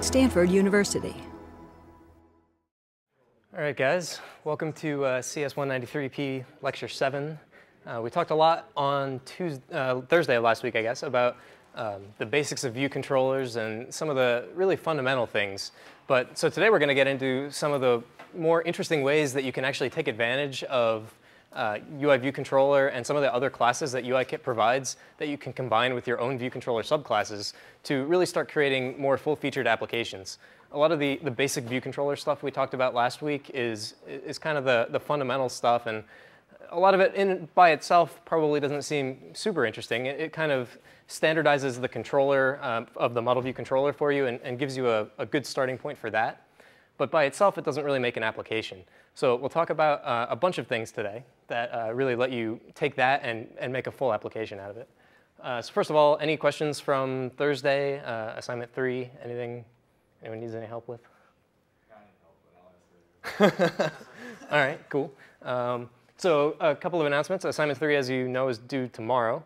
Stanford University. All right, guys, welcome to CS 193P Lecture 7. We talked a lot on Thursday of last week, I guess, about the basics of view controllers and some of the really fundamental things. So today we're going to get into some of the more interesting ways that you can actually take advantage of UI view controller and some of the other classes that UIKit provides that you can combine with your own view controller subclasses to really start creating more full-featured applications. A lot of the basic view controller stuff we talked about last week is kind of the fundamental stuff, and a lot of it by itself probably doesn't seem super interesting. It kind of standardizes the controller of the model view controller for you and gives you a good starting point for that. But by itself, it doesn't really make an application. So we'll talk about a bunch of things today that really let you take that and make a full application out of it. So first of all, any questions from Thursday, assignment 3, anything anyone needs any help with? All right, cool. So a couple of announcements. Assignment 3, as you know, is due tomorrow.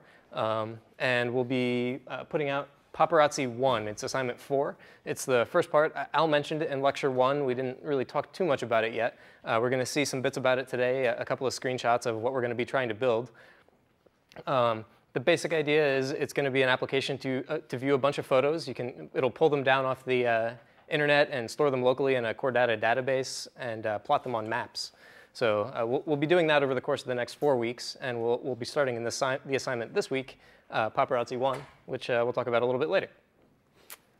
And we'll be putting out Paparazzi 1. It's assignment 4. It's the first part. Al mentioned it in lecture 1. We didn't really talk too much about it yet. We're going to see some bits about it today, a couple of screenshots of what we're going to be trying to build. The basic idea is it's going to be an application to view a bunch of photos. It'll pull them down off the internet and store them locally in a core data database and plot them on maps. So we'll be doing that over the course of the next 4 weeks, and we'll be starting in the assignment this week, Paparazzi 1, which we'll talk about a little bit later.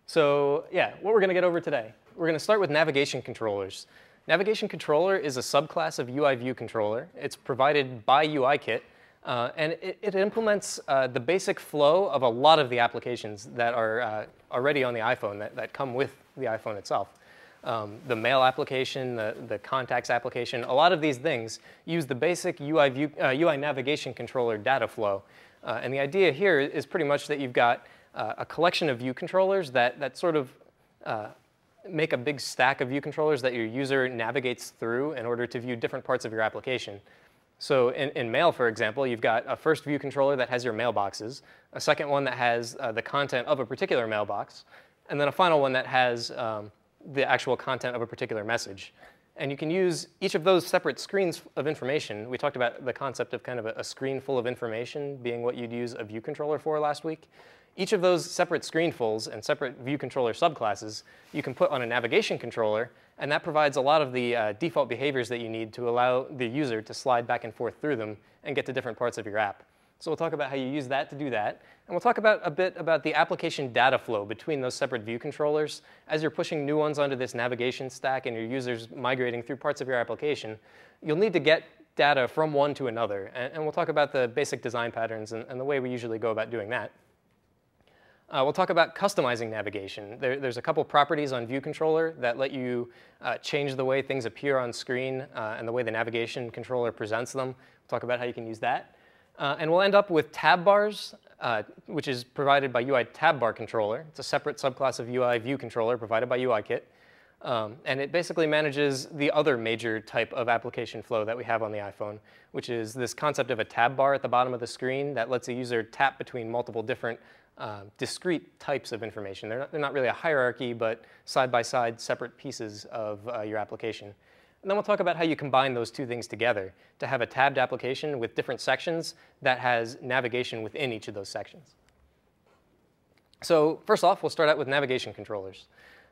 So yeah, what we're going to get over today. We're going to start with navigation controllers. Navigation controller is a subclass of UI view controller. It's provided by UIKit, and it implements the basic flow of a lot of the applications that are already on the iPhone that come with the iPhone itself. The mail application, the contacts application, a lot of these things use the basic UI navigation controller data flow. And the idea here is pretty much that you've got a collection of view controllers that sort of make a big stack of view controllers that your user navigates through in order to view different parts of your application. So in mail, for example, you've got a first view controller that has your mailboxes, a second one that has the content of a particular mailbox, and then a final one that has the actual content of a particular message. And you can use each of those separate screens of information. We talked about the concept of kind of a screen full of information being what you'd use a view controller for last week. Each of those separate screenfuls and separate view controller subclasses you can put on a navigation controller, and that provides a lot of the default behaviors that you need to allow the user to slide back and forth through them and get to different parts of your app. So we'll talk about how you use that to do that. And we'll talk about a bit about the application data flow between those separate view controllers. As you're pushing new ones onto this navigation stack and your users migrating through parts of your application, you'll need to get data from one to another. And we'll talk about the basic design patterns and the way we usually go about doing that. We'll talk about customizing navigation. There's a couple properties on view controller that let you change the way things appear on screen and the way the navigation controller presents them. We'll talk about how you can use that. And we'll end up with tab bars, which is provided by UI tab bar controller. It's a separate subclass of UI view controller provided by UIKit. And it basically manages the other major type of application flow that we have on the iPhone, which is this concept of a tab bar at the bottom of the screen that lets a user tap between multiple different discrete types of information. They're not really a hierarchy, but side-by-side separate pieces of your application. And then we'll talk about how you combine those two things together to have a tabbed application with different sections that has navigation within each of those sections. So first off, we'll start out with navigation controllers.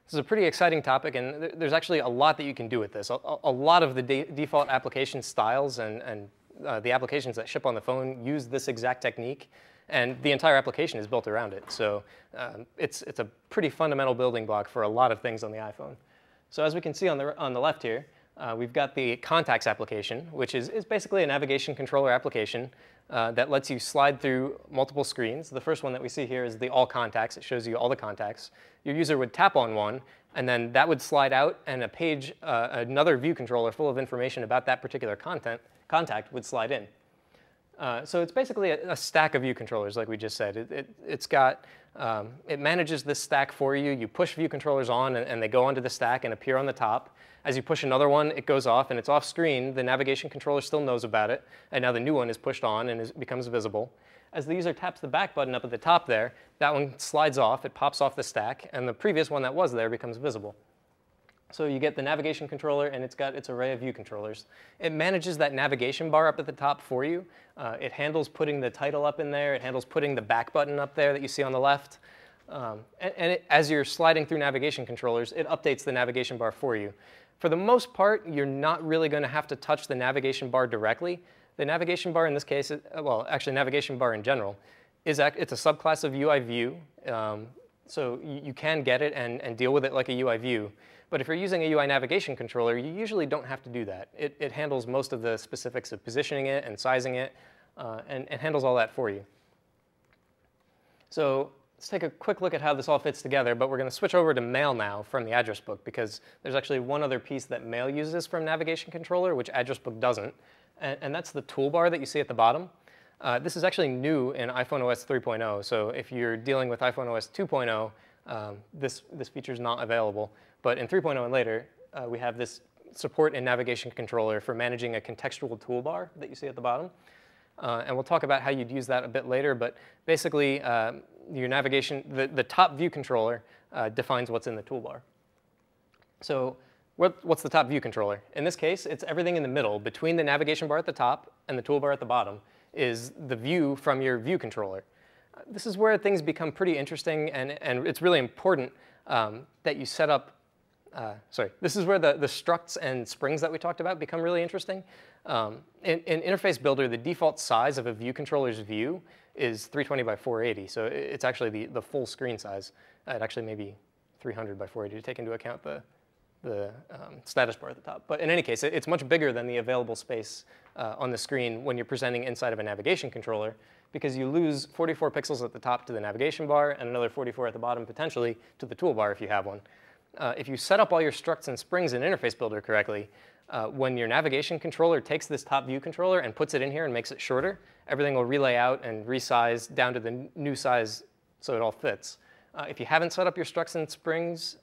This is a pretty exciting topic, and there's actually a lot that you can do with this. A lot of the default application styles and the applications that ship on the phone use this exact technique, and the entire application is built around it. So it's a pretty fundamental building block for a lot of things on the iPhone. So as we can see on the left here, we've got the contacts application, which is basically a navigation controller application that lets you slide through multiple screens. The first one that we see here is the all contacts. It shows you all the contacts. Your user would tap on one, and then that would slide out, and a page, another view controller full of information about that particular contact would slide in. So it's basically a stack of view controllers, like we just said. It manages this stack for you. You push view controllers on, and they go onto the stack and appear on the top. As you push another one, it goes off, and it's off screen. The navigation controller still knows about it, and now the new one is pushed on and becomes visible. as the user taps the back button up at the top there, that one slides off, it pops off the stack, and the previous one that was there becomes visible. So you get the navigation controller, and it's got its array of view controllers. It manages that navigation bar up at the top for you. It handles putting the title up in there. It handles putting the back button up there that you see on the left. As you're sliding through navigation controllers, it updates the navigation bar for you. For the most part, you're not really going to have to touch the navigation bar directly. The navigation bar in this case, well, actually navigation bar in general, it's a subclass of UI view. So you can get it and deal with it like a UI view. But if you're using a UI navigation controller, you usually don't have to do that. It handles most of the specifics of positioning it and sizing it, and handles all that for you. So let's take a quick look at how this all fits together, but we're going to switch over to Mail now from the address book, because there's actually one other piece that Mail uses from navigation controller, which address book doesn't, and that's the toolbar that you see at the bottom. This is actually new in iPhone OS 3.0, so if you're dealing with iPhone OS 2.0, this feature is not available. But in 3.0 and later, we have this support in navigation controller for managing a contextual toolbar that you see at the bottom. And we'll talk about how you'd use that a bit later, but basically your navigation, the top view controller defines what's in the toolbar. So what's the top view controller? In this case, it's everything in the middle between the navigation bar at the top and the toolbar at the bottom is the view from your view controller. This is where things become pretty interesting, and it's really important that you set up, this is where the structs and springs that we talked about become really interesting. In Interface Builder, the default size of a view controller's view is 320 by 480, so it's actually the full screen size. It actually may be 300 by 480 to take into account the status bar at the top. But in any case, it's much bigger than the available space on the screen when you're presenting inside of a navigation controller, because you lose 44 pixels at the top to the navigation bar and another 44 at the bottom potentially to the toolbar if you have one. If you set up all your structs and springs in Interface Builder correctly, when your navigation controller takes this top view controller and puts it in here and makes it shorter, everything will relay out and resize down to the new size so it all fits. If you haven't set up your struts and springs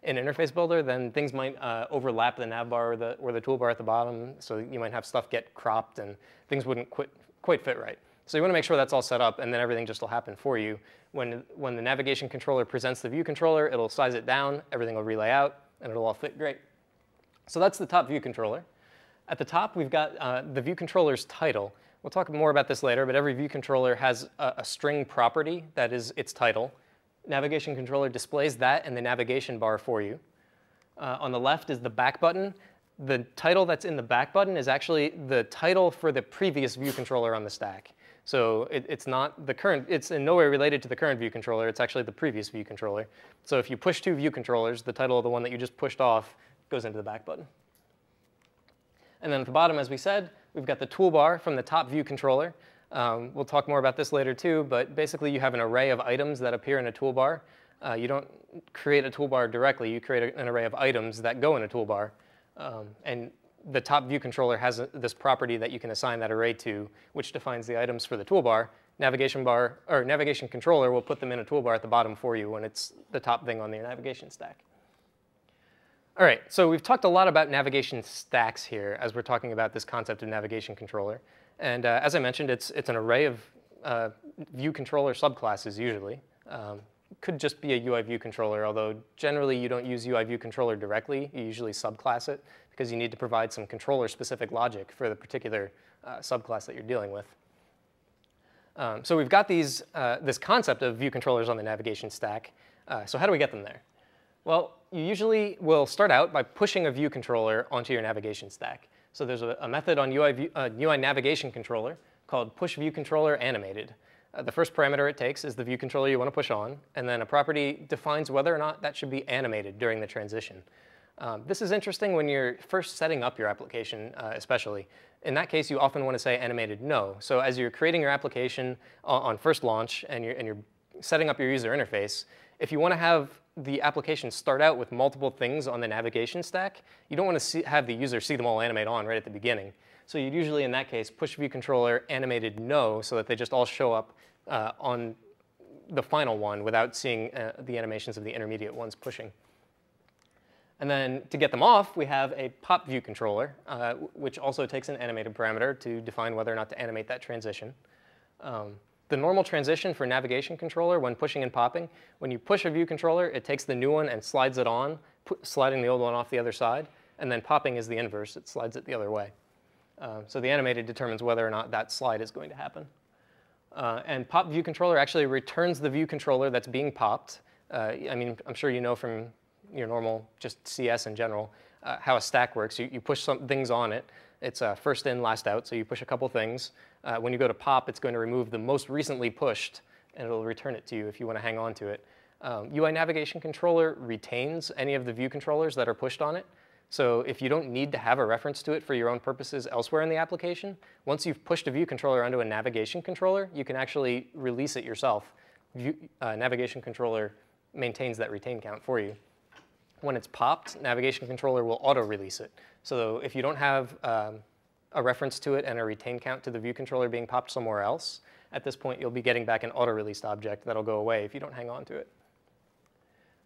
in Interface Builder, then things might overlap the nav bar or the toolbar at the bottom, so you might have stuff get cropped and things wouldn't quite fit right. So you want to make sure that's all set up, and then everything just will happen for you. When the navigation controller presents the view controller, it'll size it down, everything will relay out, and it'll all fit great. So that's the top view controller. At the top, we've got the view controller's title. We'll talk more about this later, but every view controller has a string property that is its title. Navigation controller displays that in the navigation bar for you. On the left is the back button. The title that's in the back button is actually the title for the previous view controller on the stack. So it's not the current, it's in no way related to the current view controller, it's actually the previous view controller. So if you push two view controllers, the title of the one that you just pushed off goes into the back button. And then at the bottom, as we said, we've got the toolbar from the top view controller. We'll talk more about this later too, but basically you have an array of items that appear in a toolbar. You don't create a toolbar directly, you create an array of items that go in a toolbar. And the top view controller has this property that you can assign that array to, which defines the items for the toolbar. Navigation controller will put them in a toolbar at the bottom for you when it's the top thing on your navigation stack. All right, so we've talked a lot about navigation stacks here as we're talking about this concept of navigation controller. And as I mentioned, it's an array of view controller subclasses usually. Could just be a UI view controller, although generally you don't use UI view controller directly. You usually subclass it because you need to provide some controller-specific logic for the particular subclass that you're dealing with. So we've got this concept of view controllers on the navigation stack. So how do we get them there? Well, you usually will start out by pushing a view controller onto your navigation stack. So there's a method on UI navigation controller called push view controller animated. The first parameter it takes is the view controller you want to push on, and then a property defines whether or not that should be animated during the transition. This is interesting when you're first setting up your application, especially. In that case, you often want to say animated no. So as you're creating your application on first launch and you're setting up your user interface, if you want to have the application start out with multiple things on the navigation stack, you don't want to have the user see them all animate on right at the beginning. So you'd usually, in that case, push view controller animated no so that they just all show up on the final one without seeing the animations of the intermediate ones pushing. And then to get them off, we have a pop view controller, which also takes an animated parameter to define whether or not to animate that transition. The normal transition for navigation controller when pushing and popping, when you push a view controller, it takes the new one and slides it on, sliding the old one off the other side. And then popping is the inverse. It slides it the other way. So the animated determines whether or not that slide is going to happen. And pop view controller actually returns the view controller that's being popped. I mean, I'm sure you know from your normal just CS in general how a stack works. You push some things on it. It's first in, last out, so you push a couple things. When you go to pop, it's going to remove the most recently pushed, and it'll return it to you if you want to hang on to it. UI navigation controller retains any of the view controllers that are pushed on it. So if you don't need to have a reference to it for your own purposes elsewhere in the application, once you've pushed a view controller onto a navigation controller, you can actually release it yourself. Navigation controller maintains that retain count for you. When it's popped, navigation controller will auto-release it. So if you don't have a reference to it and a retain count to the view controller being popped somewhere else, at this point you'll be getting back an auto-released object that'll go away if you don't hang on to it.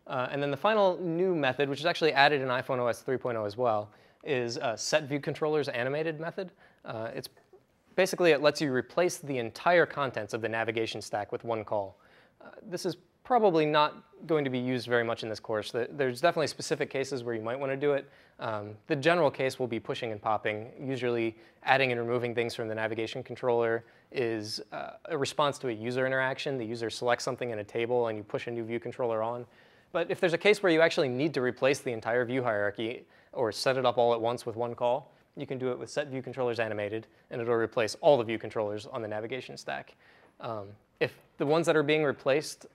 And then the final new method, which is actually added in iPhone OS 3.0 as well, is set view controllers animated method. It's basically, it lets you replace the entire contents of the navigation stack with one call. This is probably not going to be used very much in this course. There's definitely specific cases where you might want to do it. The general case will be pushing and popping. Usually adding and removing things from the navigation controller is a response to a user interaction. The user selects something in a table and you push a new view controller on. But if there's a case where you actually need to replace the entire view hierarchy or set it up all at once with one call, you can do it with set view controllers animated, and it'll replace all the view controllers on the navigation stack. If the ones that are being replaced,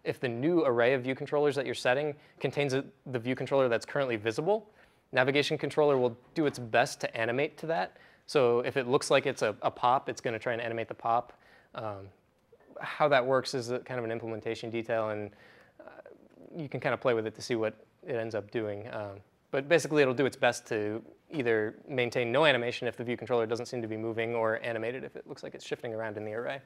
if the new array of view controllers that you're setting contains the view controller that's currently visible, navigation controller will do its best to animate to that. So if it looks like it's a pop, it's going to try and animate the pop. How that works is kind of an implementation detail, and you can kind of play with it to see what it ends up doing. But basically, it'll do its best to either maintain no animation if the view controller doesn't seem to be moving, or animate it if it looks like it's shifting around in the array.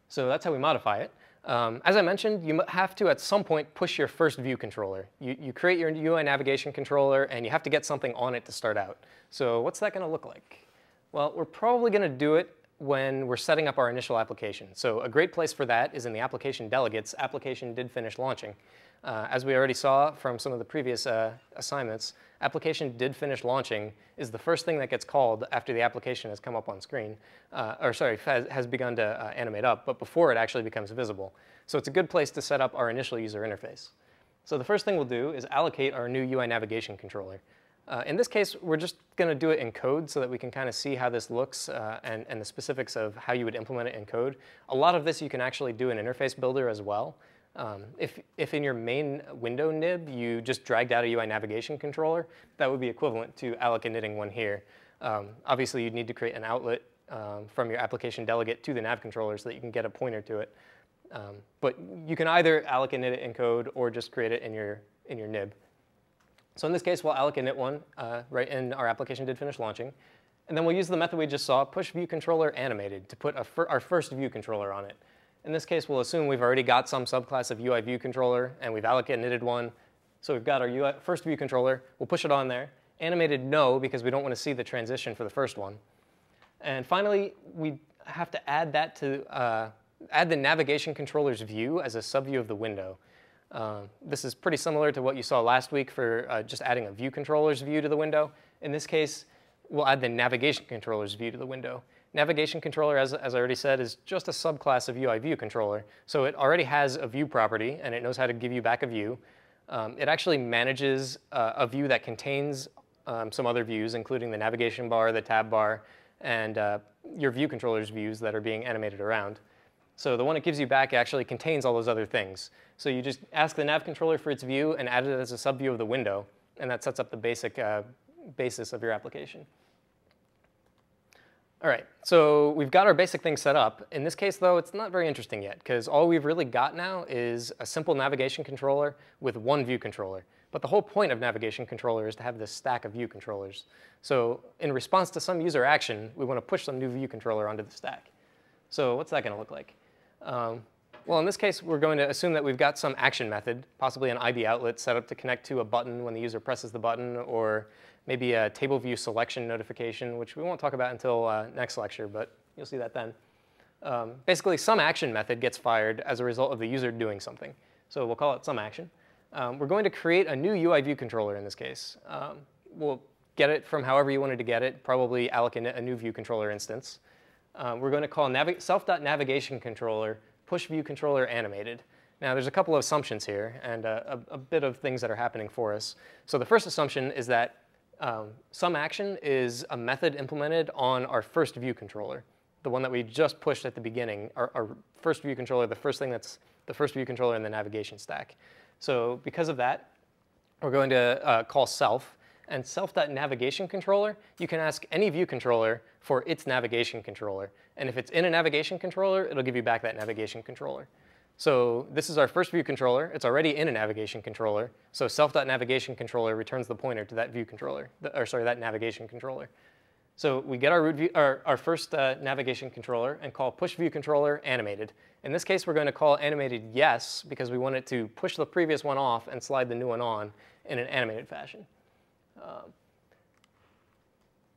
So that's how we modify it. As I mentioned, you have to, at some point, push your first view controller. You create your UI navigation controller, and you have to get something on it to start out. So what's that going to look like? Well, we're probably going to do it when we're setting up our initial application. So a great place for that is in the application delegates, application did finish launching. As we already saw from some of the previous assignments, application did finish launching is the first thing that gets called after the application has come up on screen, has begun to animate up, but before it actually becomes visible. So it's a good place to set up our initial user interface. So the first thing we'll do is allocate our new UI navigation controller. In this case, we're just going to do it in code so that we can kind of see how this looks and the specifics of how you would implement it in code. A lot of this you can actually do in Interface Builder as well. If in your main window nib you just dragged out a UI navigation controller, that would be equivalent to alloc initting one here. Obviously, you'd need to create an outlet from your application delegate to the nav controller so that you can get a pointer to it. But you can either alloc init it in code or just create it in your nib. So in this case, we'll alloc init one right in our application did finish launching. And then we'll use the method we just saw, push view controller animated, to put our first view controller on it. In this case, we'll assume we've already got some subclass of UI view controller, and we've alloc initted one. So we've got our first view controller. We'll push it on there. Animated, no, because we don't want to see the transition for the first one. And finally, we have to add that to add the navigation controller's view as a subview of the window. This is pretty similar to what you saw last week for just adding a view controller's view to the window. In this case, we'll add the navigation controller's view to the window. Navigation controller, as I already said, is just a subclass of UI view controller. So it already has a view property, and it knows how to give you back a view. It actually manages a view that contains some other views, including the navigation bar, the tab bar, and your view controller's views that are being animated around. So the one it gives you back actually contains all those other things. So you just ask the nav controller for its view and add it as a subview of the window, and that sets up the basic basis of your application. All right, so we've got our basic thing set up. In this case, though, it's not very interesting yet, because all we've really got now is a simple navigation controller with one view controller. But the whole point of navigation controller is to have this stack of view controllers. So in response to some user action, we want to push some new view controller onto the stack. So what's that going to look like? Well, in this case, we're going to assume that we've got some action method, possibly an IB outlet set up to connect to a button when the user presses the button, or maybe a table view selection notification, which we won't talk about until next lecture, but you'll see that then. Basically, some action method gets fired as a result of the user doing something. So we'll call it some action. We're going to create a new UI view controller in this case. We'll get it from however you wanted to get it, probably alloc a new view controller instance. We're going to call self.navigation controller push view controller animated. Now, there's a couple of assumptions here and a bit of things that are happening for us. So the first assumption is that some action is a method implemented on our first view controller, the one that we just pushed at the beginning, our first view controller, the first thing that's the first view controller in the navigation stack. So because of that, we're going to call self. And self.navigation controller, you can ask any view controller for its navigation controller. And if it's in a navigation controller, it'll give you back that navigation controller. So this is our first view controller. It's already in a navigation controller. So self.navigation controller returns the pointer to that view controller, that navigation controller. So we get our first navigation controller and call push view controller animated. In this case, we're going to call animated yes, because we want it to push the previous one off and slide the new one on in an animated fashion.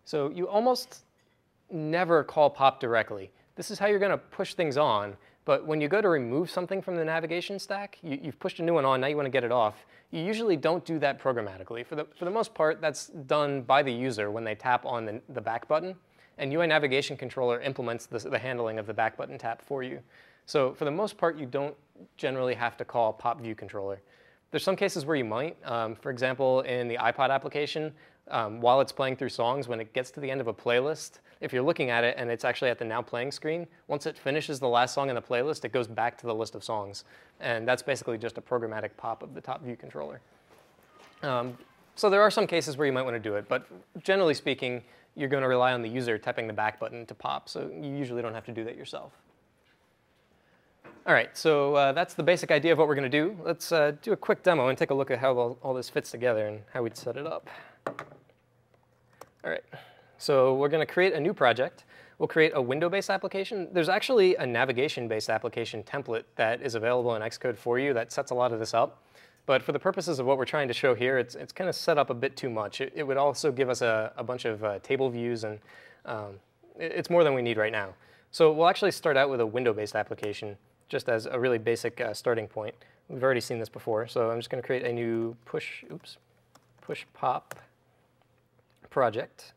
So you almost never call pop directly. This is how you're going to push things on. But when you go to remove something from the navigation stack, you've pushed a new one on, now you want to get it off. You usually don't do that programmatically. For the most part, that's done by the user when they tap on the back button. And UI navigation controller implements the handling of the back button tap for you. So for the most part, you don't generally have to call pop view controller. There's some cases where you might. For example, in the iPod application, while it's playing through songs, when it gets to the end of a playlist, if you're looking at it and it's actually at the now playing screen, once it finishes the last song in the playlist, it goes back to the list of songs. And that's basically just a programmatic pop of the top view controller. So there are some cases where you might want to do it, but generally speaking, you're going to rely on the user tapping the back button to pop, so you usually don't have to do that yourself. All right, so that's the basic idea of what we're going to do. Let's do a quick demo and take a look at how all this fits together and how we'd set it up. All right, so we're going to create a new project. We'll create a window-based application. There's actually a navigation-based application template that is available in Xcode for you that sets a lot of this up. But for the purposes of what we're trying to show here, it's kind of set up a bit too much. It would also give us a bunch of table views, and it's more than we need right now. So we'll actually start out with a window-based application, just as a really basic starting point. We've already seen this before, so I'm just going to create a new push pop project.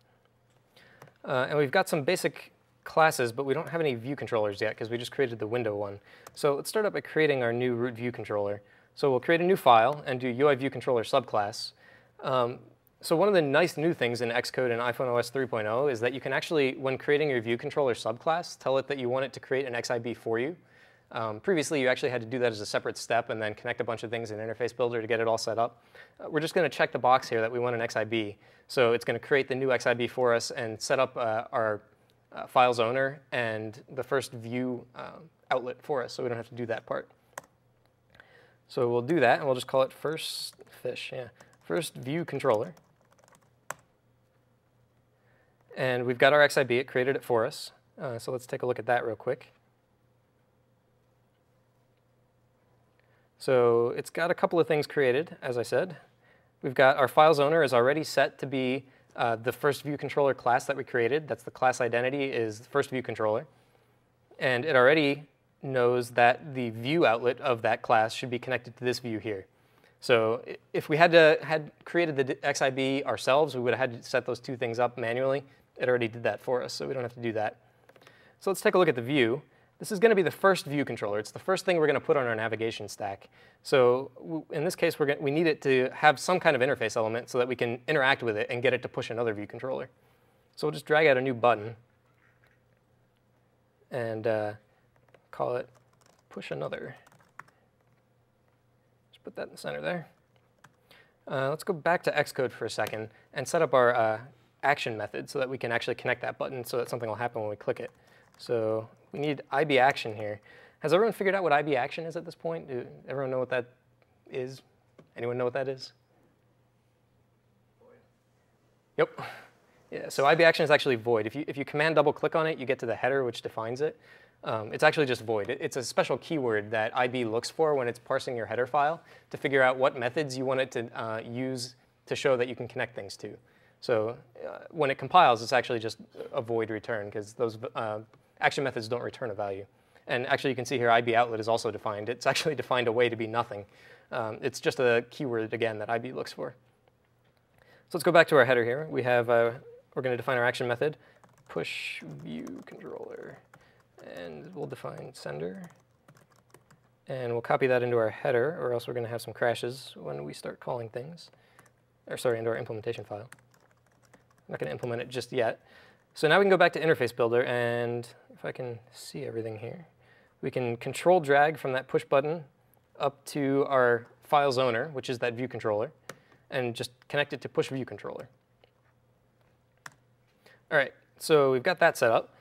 And we've got some basic classes, but we don't have any view controllers yet because we just created the window one. So let's start out by creating our new root view controller. So we'll create a new file and do UI view controller subclass. So one of the nice new things in Xcode and iPhone OS 3.0 is that you can actually, when creating your view controller subclass, tell it that you want it to create an XIB for you. Previously, you actually had to do that as a separate step and then connect a bunch of things in Interface Builder to get it all set up. We're just going to check the box here that we want an XIB. So it's going to create the new XIB for us and set up our files owner and the first view outlet for us, so we don't have to do that part. So we'll do that, and we'll just call it first view controller. And we've got our XIB. It created it for us. So let's take a look at that real quick. So it's got a couple of things created, as I said. We've got our files owner is already set to be the first view controller class that we created. That's the class identity is first view controller. And it already knows that the view outlet of that class should be connected to this view here. So if we had created the XIB ourselves, we would have had to set those two things up manually. It already did that for us, so we don't have to do that. So let's take a look at the view. This is going to be the first view controller. It's the first thing we're going to put on our navigation stack. So in this case, we need it to have some kind of interface element so that we can interact with it and get it to push another view controller. So we'll just drag out a new button and call it push another. Just put that in the center there. Let's go back to Xcode for a second and set up our action method so that we can actually connect that button so that something will happen when we click it. So we need IB action here. Has everyone figured out what IB action is at this point? Do everyone know what that is? Anyone know what that is? Yep. Yeah, so IB action is actually void. If you command double click on it, you get to the header which defines it. It's actually just void. It's a special keyword that IB looks for when it's parsing your header file to figure out what methods you want it to use to show that you can connect things to. So when it compiles, it's actually just a void return because those action methods don't return a value. And actually, you can see here IB outlet is also defined. It's actually defined a way to be nothing. It's just a keyword, again, that IB looks for. So let's go back to our header here. We have, we're going to define our action method, push view controller. And we'll define sender. And we'll copy that into our header, or else we're going to have some crashes when we start calling things. Or sorry, into our implementation file. I'm not going to implement it just yet. So now we can go back to Interface Builder, and if I can see everything here, we can control drag from that push button up to our file's owner, which is that view controller, and just connect it to push view controller. All right, so we've got that set up.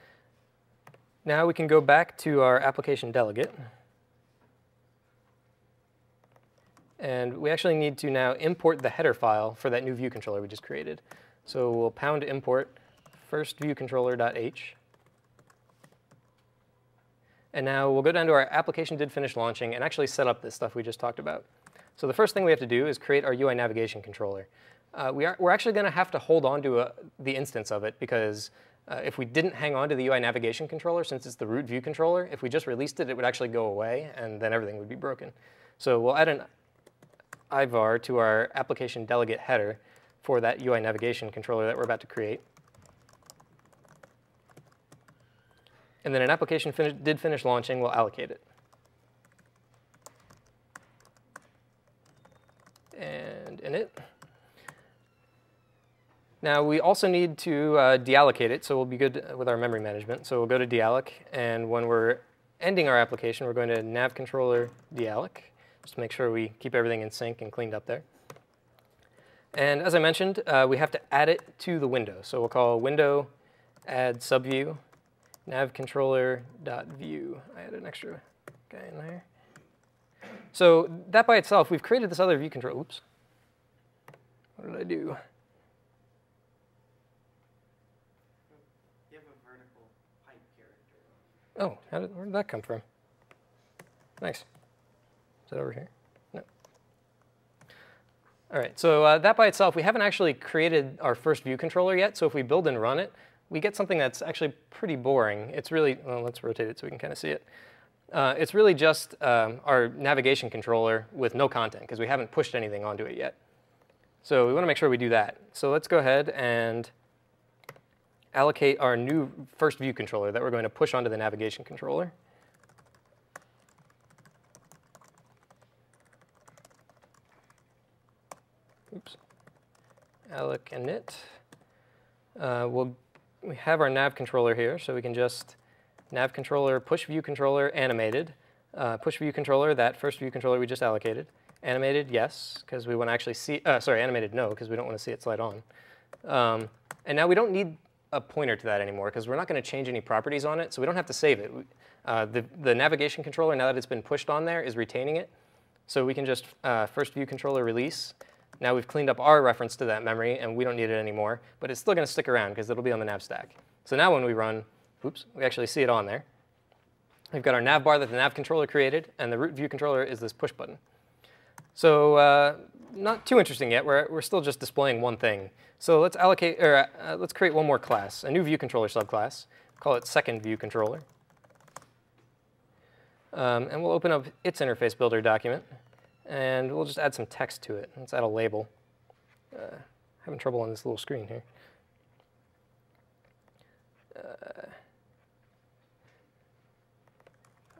Now we can go back to our application delegate. And we actually need to now import the header file for that new view controller we just created. So we'll pound import first viewcontroller.h. And now we'll go down to our application did finish launching and actually set up this stuff we just talked about. So the first thing we have to do is create our UI navigation controller. We're actually going to have to hold on to the instance of it because if we didn't hang on to the UI navigation controller, since it's the root view controller, if we just released it, it would actually go away, and then everything would be broken. So we'll add an IVAR to our application delegate header for that UI navigation controller that we're about to create. And then an application did finish launching, we'll allocate it. And init. Now we also need to deallocate it, so we'll be good with our memory management. So we'll go to dealloc, and when we're ending our application, we're going to nav controller dealloc, just to make sure we keep everything in sync and cleaned up there. And as I mentioned, we have to add it to the window. So we'll call window add subview nav controller.view. I added an extra guy in there. So that by itself, we've created this other view controller. Oops. What did I do? Oh, where did that come from? Nice. Is that over here? No. All right, so that by itself, we haven't actually created our first view controller yet. So if we build and run it, we get something that's actually pretty boring. It's really, well, let's rotate it so we can kind of see it. It's really just our navigation controller with no content, because we haven't pushed anything onto it yet. So we want to make sure we do that. So let's go ahead and allocate our new first view controller that we're going to push onto the navigation controller. Oops. Alloc init. We have our nav controller here, so we can just nav controller push view controller animated. Push view controller, that first view controller we just allocated. Animated, yes, because we want to actually see, sorry, animated, no, because we don't want to see it slide on. And now we don't need a pointer to that anymore, because we're not going to change any properties on it, so we don't have to save it. The navigation controller, now that it's been pushed on there, is retaining it. So we can just first view controller release. Now we've cleaned up our reference to that memory, and we don't need it anymore, but it's still going to stick around, because it'll be on the nav stack. So now when we run, oops, we actually see it on there. We've got our nav bar that the nav controller created, and the root view controller is this push button. So not too interesting yet. We're still just displaying one thing. So let's allocate, or let's create one more class, a new view controller subclass. Call it second view controller. And we'll open up its interface builder document, and we'll just add some text to it. Let's add a label. Having trouble on this little screen here.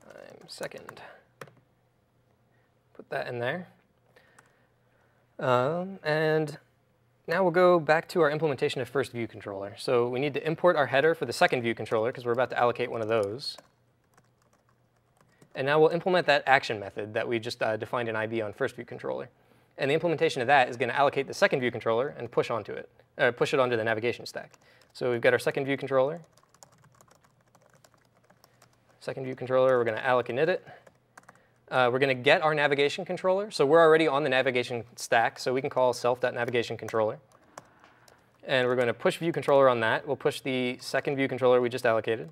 I'm second. Put that in there. And now we'll go back to our implementation of first view controller. So we need to import our header for the second view controller, because we're about to allocate one of those. And now we'll implement that action method that we just defined in IB on first view controller. And the implementation of that is going to allocate the second view controller and push onto it, push it onto the navigation stack. So we've got our second view controller. Second view controller, we're going to alloc init it. We're going to get our navigation controller. So we're already on the navigation stack, so we can call self.navigationController. And we're going to push view controller on that. We'll push the second view controller we just allocated.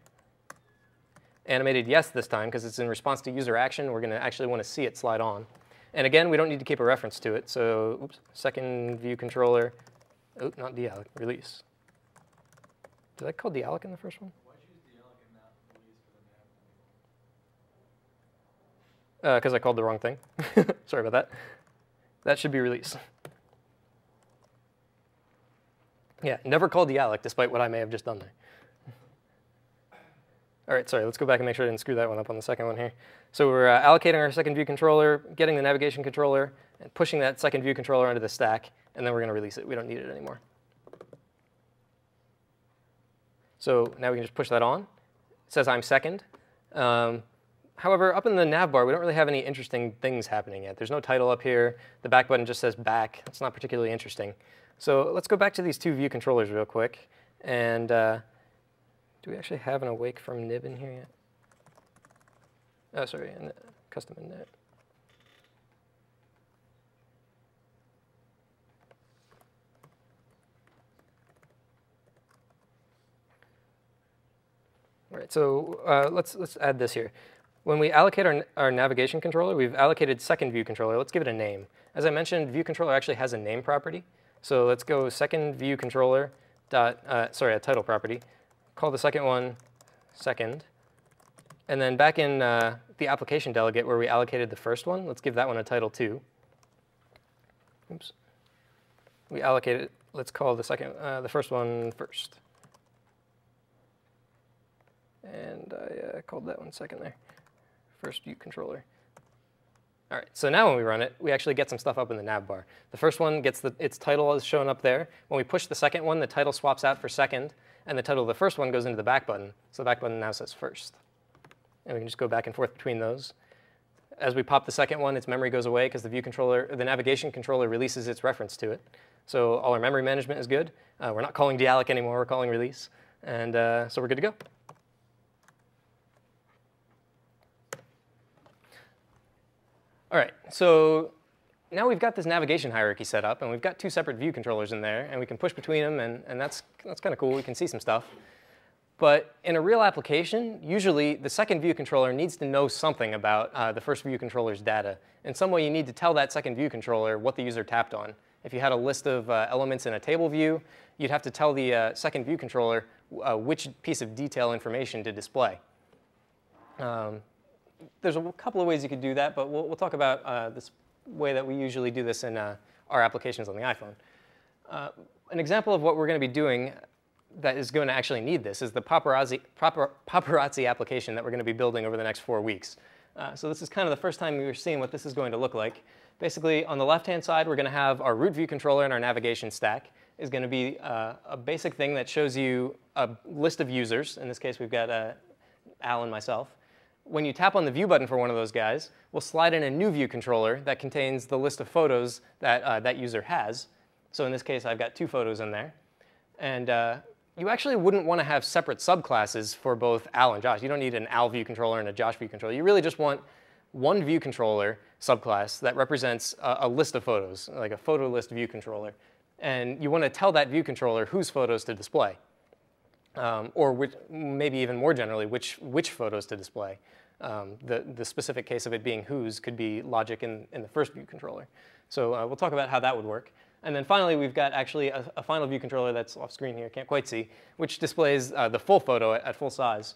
animated yes this time because it's in response to user action. We're going to actually want to see it slide on. And again, we don't need to keep a reference to it. So oops, second view controller, oh, not dealloc, release. Did I call dealloc in the first one? Why'd you use dealloc and not release for the nav? Because I called the wrong thing. Sorry about that. That should be release. Yeah, never call dealloc despite what I may have just done there. All right, sorry, let's go back and make sure I didn't screw that one up on the second one here. So we're allocating our second view controller, getting the navigation controller, and pushing that second view controller onto the stack, and then we're going to release it. We don't need it anymore. So now we can just push that on. It says I'm second. However, up in the nav bar, we don't really have any interesting things happening yet. There's no title up here. The back button just says back. It's not particularly interesting. So let's go back to these two view controllers real quick. And do we actually have an awake from nib in here yet? Oh, sorry, custom init. All right, so let's add this here. When we allocate our navigation controller, we've allocated second view controller. Let's give it a name. As I mentioned, view controller actually has a name property. So let's go second view controller dot, sorry, a title property. Call the second one second. And then back in the application delegate where we allocated the first one, let's give that one a title too. Oops. We allocated, let's call the first one first. And I called that one second there. First view controller. All right, so now when we run it, we actually get some stuff up in the nav bar. The first one gets its title is shown up there. When we push the second one, the title swaps out for second, and the title of the first one goes into the back button. So the back button now says first. And we can just go back and forth between those. As we pop the second one, its memory goes away because the navigation controller releases its reference to it. So all our memory management is good. We're not calling dealloc anymore, we're calling release. And so we're good to go. All right, so now we've got this navigation hierarchy set up, and we've got two separate view controllers in there, and we can push between them, and that's kind of cool. We can see some stuff. But in a real application, usually the second view controller needs to know something about the first view controller's data. In some way, you need to tell that second view controller what the user tapped on. If you had a list of elements in a table view, you'd have to tell the second view controller which piece of detail information to display. There's a couple of ways you could do that, but we'll talk about this way that we usually do this in our applications on the iPhone. An example of what we're going to be doing that is going to actually need this is the paparazzi application that we're going to be building over the next 4 weeks. So this is kind of the first time we're seeing what this is going to look like. Basically, on the left-hand side, we're going to have our root view controller and our navigation stack is going to be a basic thing that shows you a list of users. In this case, we've got Al and myself. When you tap on the view button for one of those guys, we'll slide in a new view controller that contains the list of photos that that user has. So in this case, I've got 2 photos in there. And you actually wouldn't want to have separate subclasses for both Al and Josh. You don't need an Al view controller and a Josh view controller. You really just want one view controller subclass that represents a list of photos, like a photo list view controller. And you want to tell that view controller whose photos to display. Or maybe even more generally, which photos to display. The specific case of it being whose could be logic in the first view controller. So we'll talk about how that would work. And then finally, we've got actually a final view controller that's off screen here, can't quite see, which displays the full photo at full size.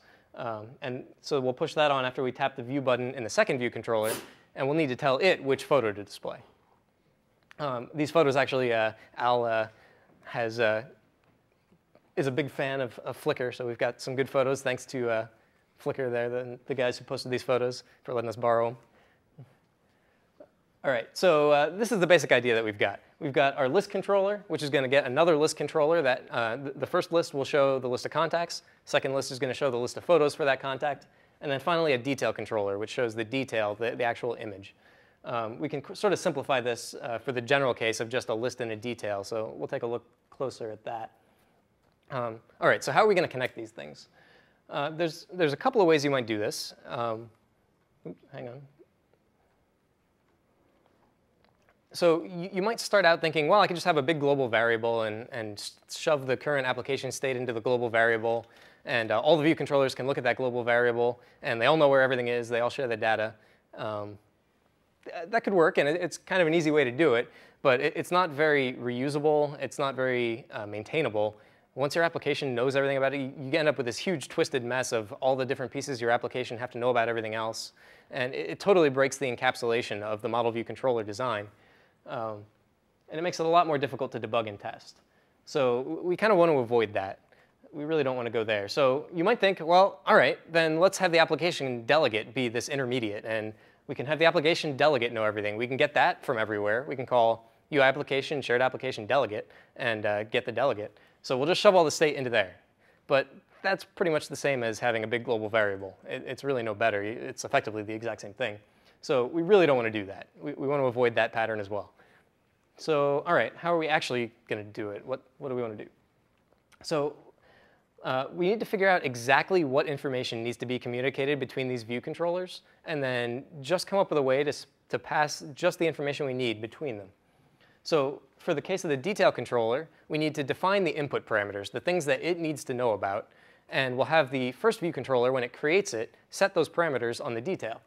And so we'll push that on after we tap the view button in the second view controller, and we'll need to tell it which photo to display. These photos actually, Al is a big fan of Flickr, so we've got some good photos thanks to Flickr there, the guys who posted these photos, for letting us borrow them. All right, so this is the basic idea that we've got. We've got our list controller, which is going to get another list controller that the first list will show the list of contacts, second list is going to show the list of photos for that contact, and then finally a detail controller, which shows the detail, the actual image. We can sort of simplify this for the general case of just a list and a detail, so we'll take a look closer at that. All right, so how are we going to connect these things? There's a couple of ways you might do this. Oops, hang on. So you might start out thinking, well, I can just have a big global variable and shove the current application state into the global variable. And all the view controllers can look at that global variable, and they all know where everything is. They all share the data. That could work, and it's kind of an easy way to do it, but it's not very reusable. It's not very maintainable. Once your application knows everything about it, you end up with this huge twisted mess of all the different pieces your application have to know about everything else. And it totally breaks the encapsulation of the model view controller design. And it makes it a lot more difficult to debug and test. So we kind of want to avoid that. We really don't want to go there. So you might think, well, all right, then let's have the application delegate be this intermediate. And we can have the application delegate know everything. We can get that from everywhere. We can call UI application, shared application delegate, and get the delegate. So we'll just shove all the state into there. But that's pretty much the same as having a big global variable. It's really no better. It's effectively the exact same thing. So we really don't want to do that. We want to avoid that pattern as well. So all right, how are we actually going to do it? What do we want to do? So we need to figure out exactly what information needs to be communicated between these view controllers, and then just come up with a way to pass just the information we need between them. So for the case of the detail controller, we need to define the input parameters, the things that it needs to know about, and we'll have the first view controller, when it creates it, set those parameters on the detail.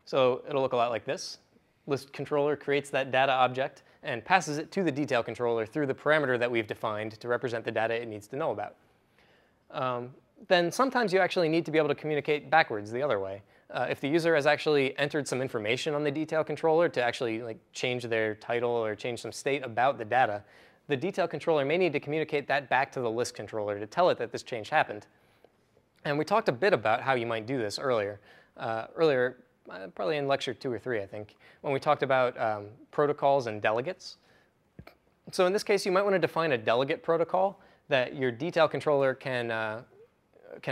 So it'll look a lot like this. List controller creates that data object and passes it to the detail controller through the parameter that we've defined to represent the data it needs to know about. Then sometimes you actually need to be able to communicate backwards the other way. If the user has actually entered some information on the detail controller to actually change their title or change some state about the data, the detail controller may need to communicate that back to the list controller to tell it that this change happened. And we talked a bit about how you might do this earlier. Probably in lecture 2 or 3, I think, when we talked about protocols and delegates. So in this case, you might want to define a delegate protocol that your detail controller can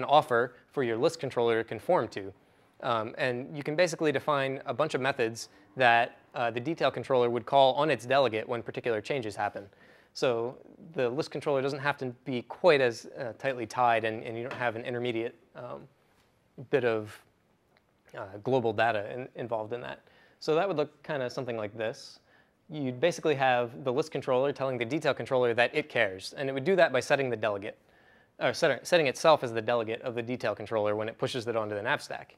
offer for your list controller to conform to. And you can basically define a bunch of methods that the detail controller would call on its delegate when particular changes happen. So the list controller doesn't have to be quite as tightly tied, and you don't have an intermediate bit of global data involved in that. So that would look kind of something like this. You'd basically have the list controller telling the detail controller that it cares, and it would do that by setting the delegate, or setting itself as the delegate of the detail controller when it pushes it onto the nav stack.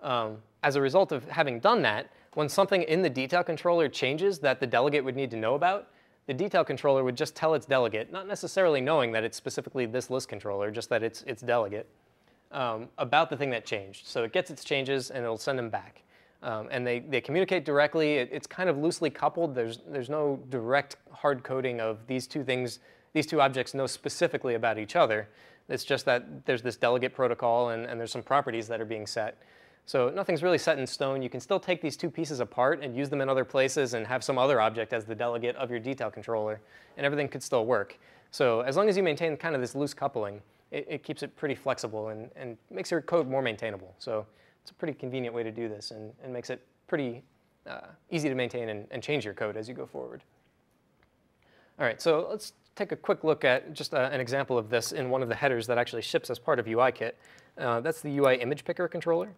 As a result of having done that, when something in the detail controller changes that the delegate would need to know about, the detail controller would just tell its delegate, not necessarily knowing that it's specifically this list controller, just that it's its delegate, about the thing that changed. So it gets its changes and it'll send them back. And they communicate directly. It's kind of loosely coupled. There's no direct hard coding of these two things. These two objects know specifically about each other. It's just that there's this delegate protocol and there's some properties that are being set. So nothing's really set in stone. You can still take these two pieces apart and use them in other places and have some other object as the delegate of your detail controller, and everything could still work. So as long as you maintain kind of this loose coupling, it keeps it pretty flexible and makes your code more maintainable. So it's a pretty convenient way to do this and makes it pretty easy to maintain and change your code as you go forward. All right, so let's take a quick look at just an example of this in one of the headers that actually ships as part of UIKit. That's the UI image picker controller.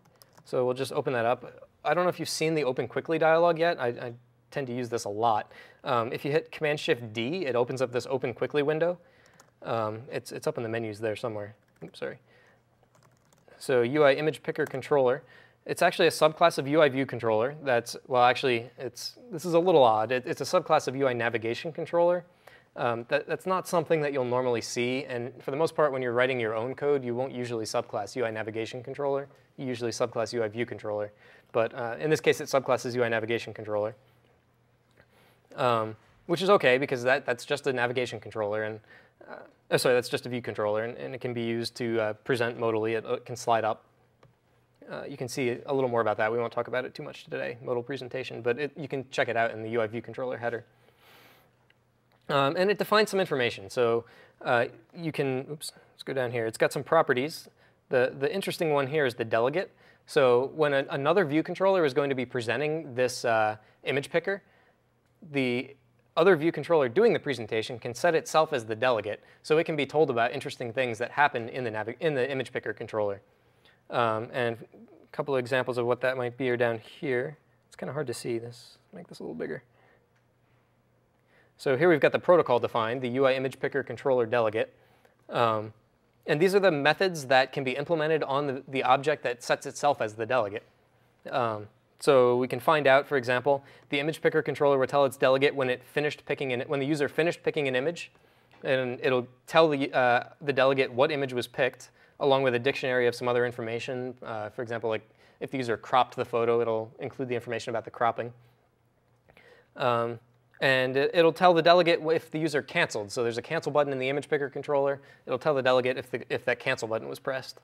So we'll just open that up. I don't know if you've seen the Open Quickly dialog yet. I tend to use this a lot. If you hit Command-Shift-D, it opens up this Open Quickly window. It's up in the menus there somewhere. Oops, sorry. So UI image picker controller. It's actually a subclass of UI view controller. Well, actually, this is a little odd. It's a subclass of UI navigation controller. That's not something that you'll normally see. And for the most part, when you're writing your own code, you won't usually subclass UI navigation controller. You usually subclass UI view controller. But in this case, it subclasses UI navigation controller, which is OK, because that's just a navigation controller. And sorry, that's just a view controller. And it can be used to present modally. It can slide up. You can see a little more about that. We won't talk about it too much today, modal presentation. But you can check it out in the UI view controller header. And it defines some information. So you can, oops, let's go down here. It's got some properties. The interesting one here is the delegate. So when another view controller is going to be presenting this image picker, the other view controller doing the presentation can set itself as the delegate. So it can be told about interesting things that happen in the image picker controller. And a couple of examples of what that might be are down here. It's kind of hard to see this. Make this a little bigger. So here we've got the protocol defined, the UI image picker controller delegate. And these are the methods that can be implemented on the object that sets itself as the delegate. So we can find out, for example, the image picker controller will tell its delegate when when the user finished picking an image, and it'll tell the delegate what image was picked, along with a dictionary of some other information. For example, like if the user cropped the photo, it'll include the information about the cropping. And it'll tell the delegate if the user canceled. So there's a cancel button in the image picker controller. It'll tell the delegate if that cancel button was pressed.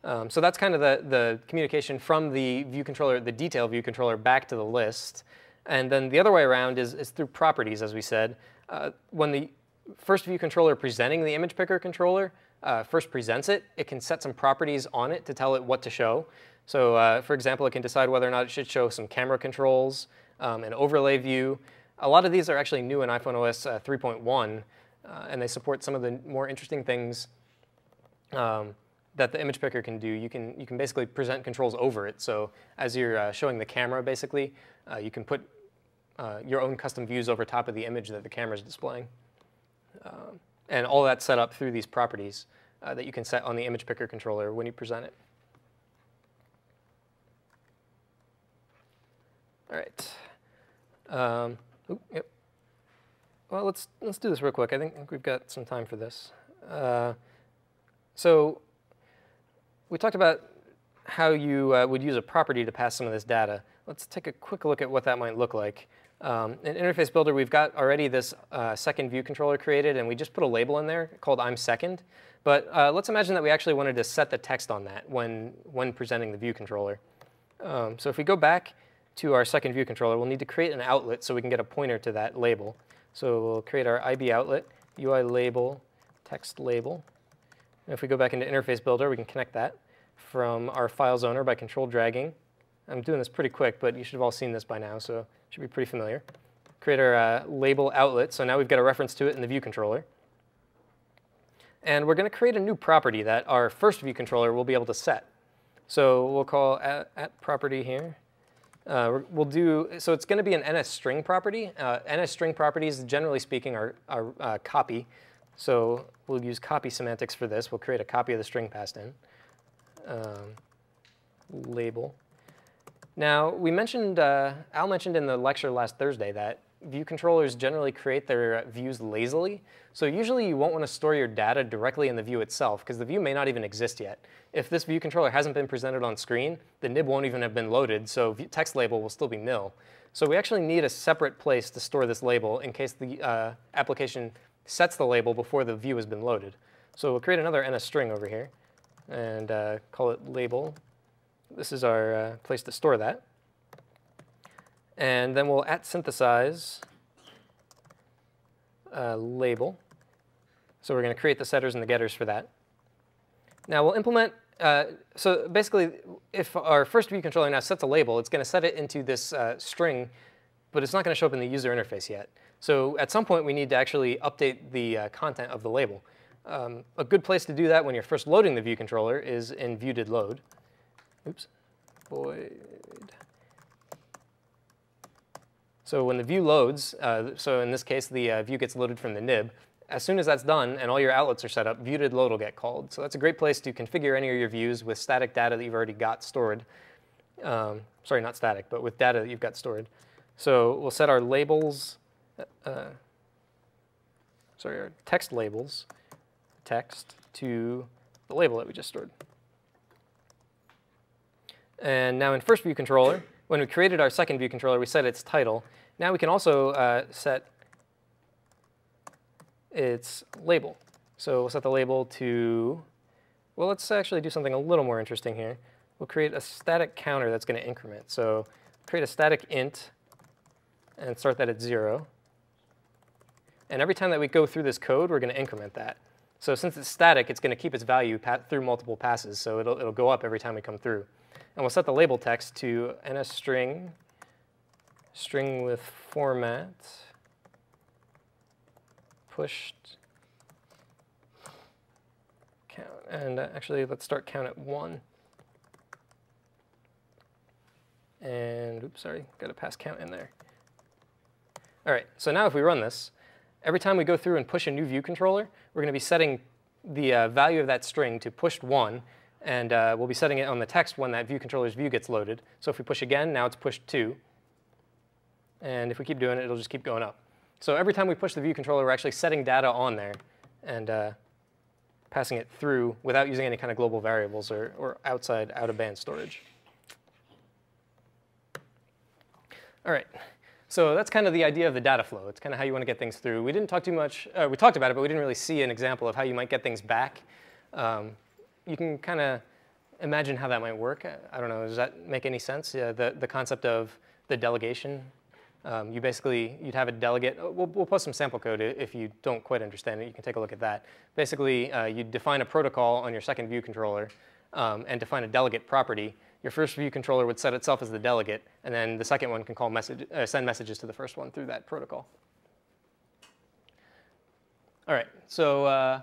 So that's kind of the communication from the view controller, the detail view controller, back to the list. And then the other way around is through properties, as we said. When the first view controller presenting the image picker controller first presents it, it can set some properties on it to tell it what to show. So for example, it can decide whether or not it should show some camera controls, an overlay view. A lot of these are actually new in iPhone OS 3.1, and they support some of the more interesting things that the image picker can do. You can basically present controls over it. So as you're showing the camera, basically, you can put your own custom views over top of the image that the camera is displaying. And all that's set up through these properties that you can set on the image picker controller when you present it. All right. Yep. Well, let's do this real quick. I think we've got some time for this. So we talked about how you would use a property to pass some of this data. Let's take a quick look at what that might look like. In Interface Builder, we've got already this second view controller created, and we just put a label in there called I'm second. But let's imagine that we actually wanted to set the text on that when presenting the view controller. So if we go back to our second view controller, we'll need to create an outlet so we can get a pointer to that label. So we'll create our IB outlet, UI label, text label. And if we go back into Interface Builder, we can connect that from our files owner by control dragging. I'm doing this pretty quick, but you should have all seen this by now, so it should be pretty familiar. Create our label outlet, so now we've got a reference to it in the view controller. And we're going to create a new property that our first view controller will be able to set. So we'll call at property here. So it's going to be an NS string property. NS string properties, generally speaking, are copy. So we'll use copy semantics for this. We'll create a copy of the string passed in. Label. Now, Al mentioned in the lecture last Thursday that view controllers generally create their views lazily. So usually you won't want to store your data directly in the view itself, because the view may not even exist yet. If this view controller hasn't been presented on screen, the nib won't even have been loaded, so text label will still be nil. So we actually need a separate place to store this label in case the application sets the label before the view has been loaded. So we'll create another NS string over here and call it label. This is our place to store that. And then we'll @synthesize label. So we're going to create the setters and the getters for that. Now we'll implement, so basically if our first view controller now sets a label, it's going to set it into this string, but it's not going to show up in the user interface yet. So at some point we need to actually update the content of the label. A good place to do that when you're first loading the view controller is in view.didLoad. Oops, void. So when the view loads, so in this case the view gets loaded from the nib, as soon as that's done and all your outlets are set up, view.didLoad will get called. So that's a great place to configure any of your views with static data that you've already got stored. Sorry, not static, but with data that you've got stored. So we'll set our labels, our text labels, text to the label that we just stored. And now in first view controller, when we created our second view controller, we set its title. Now we can also set its label. So we'll set the label to, well, let's actually do something a little more interesting here. We'll create a static counter that's going to increment. So create a static int and start that at 0. And every time that we go through this code, we're going to increment that. So since it's static, it's going to keep its value through multiple passes. So it'll go up every time we come through. And we'll set the label text to NSString, string with format, pushed count. And actually, let's start count at 1. And oops, sorry, got to pass count in there. All right, so now if we run this, every time we go through and push a new view controller, we're going to be setting the value of that string to pushed 1, and we'll be setting it on the text when that view controller's view gets loaded. So if we push again, now it's pushed 2. And if we keep doing it, it'll just keep going up. So every time we push the view controller, we're actually setting data on there and passing it through without using any kind of global variables or outside out-of-band storage. All right. So that's kind of the idea of the data flow. It's kind of how you want to get things through. We didn't talk too much. We talked about it, but we didn't really see an example of how you might get things back. You can kind of imagine how that might work. I don't know. Does that make any sense? Yeah, the concept of the delegation. You'd have a delegate. We'll post some sample code if you don't quite understand it. You can take a look at that. Basically, you define a protocol on your second view controller and define a delegate property. Your first view controller would set itself as the delegate, and then the second one can send messages to the first one through that protocol. All right, so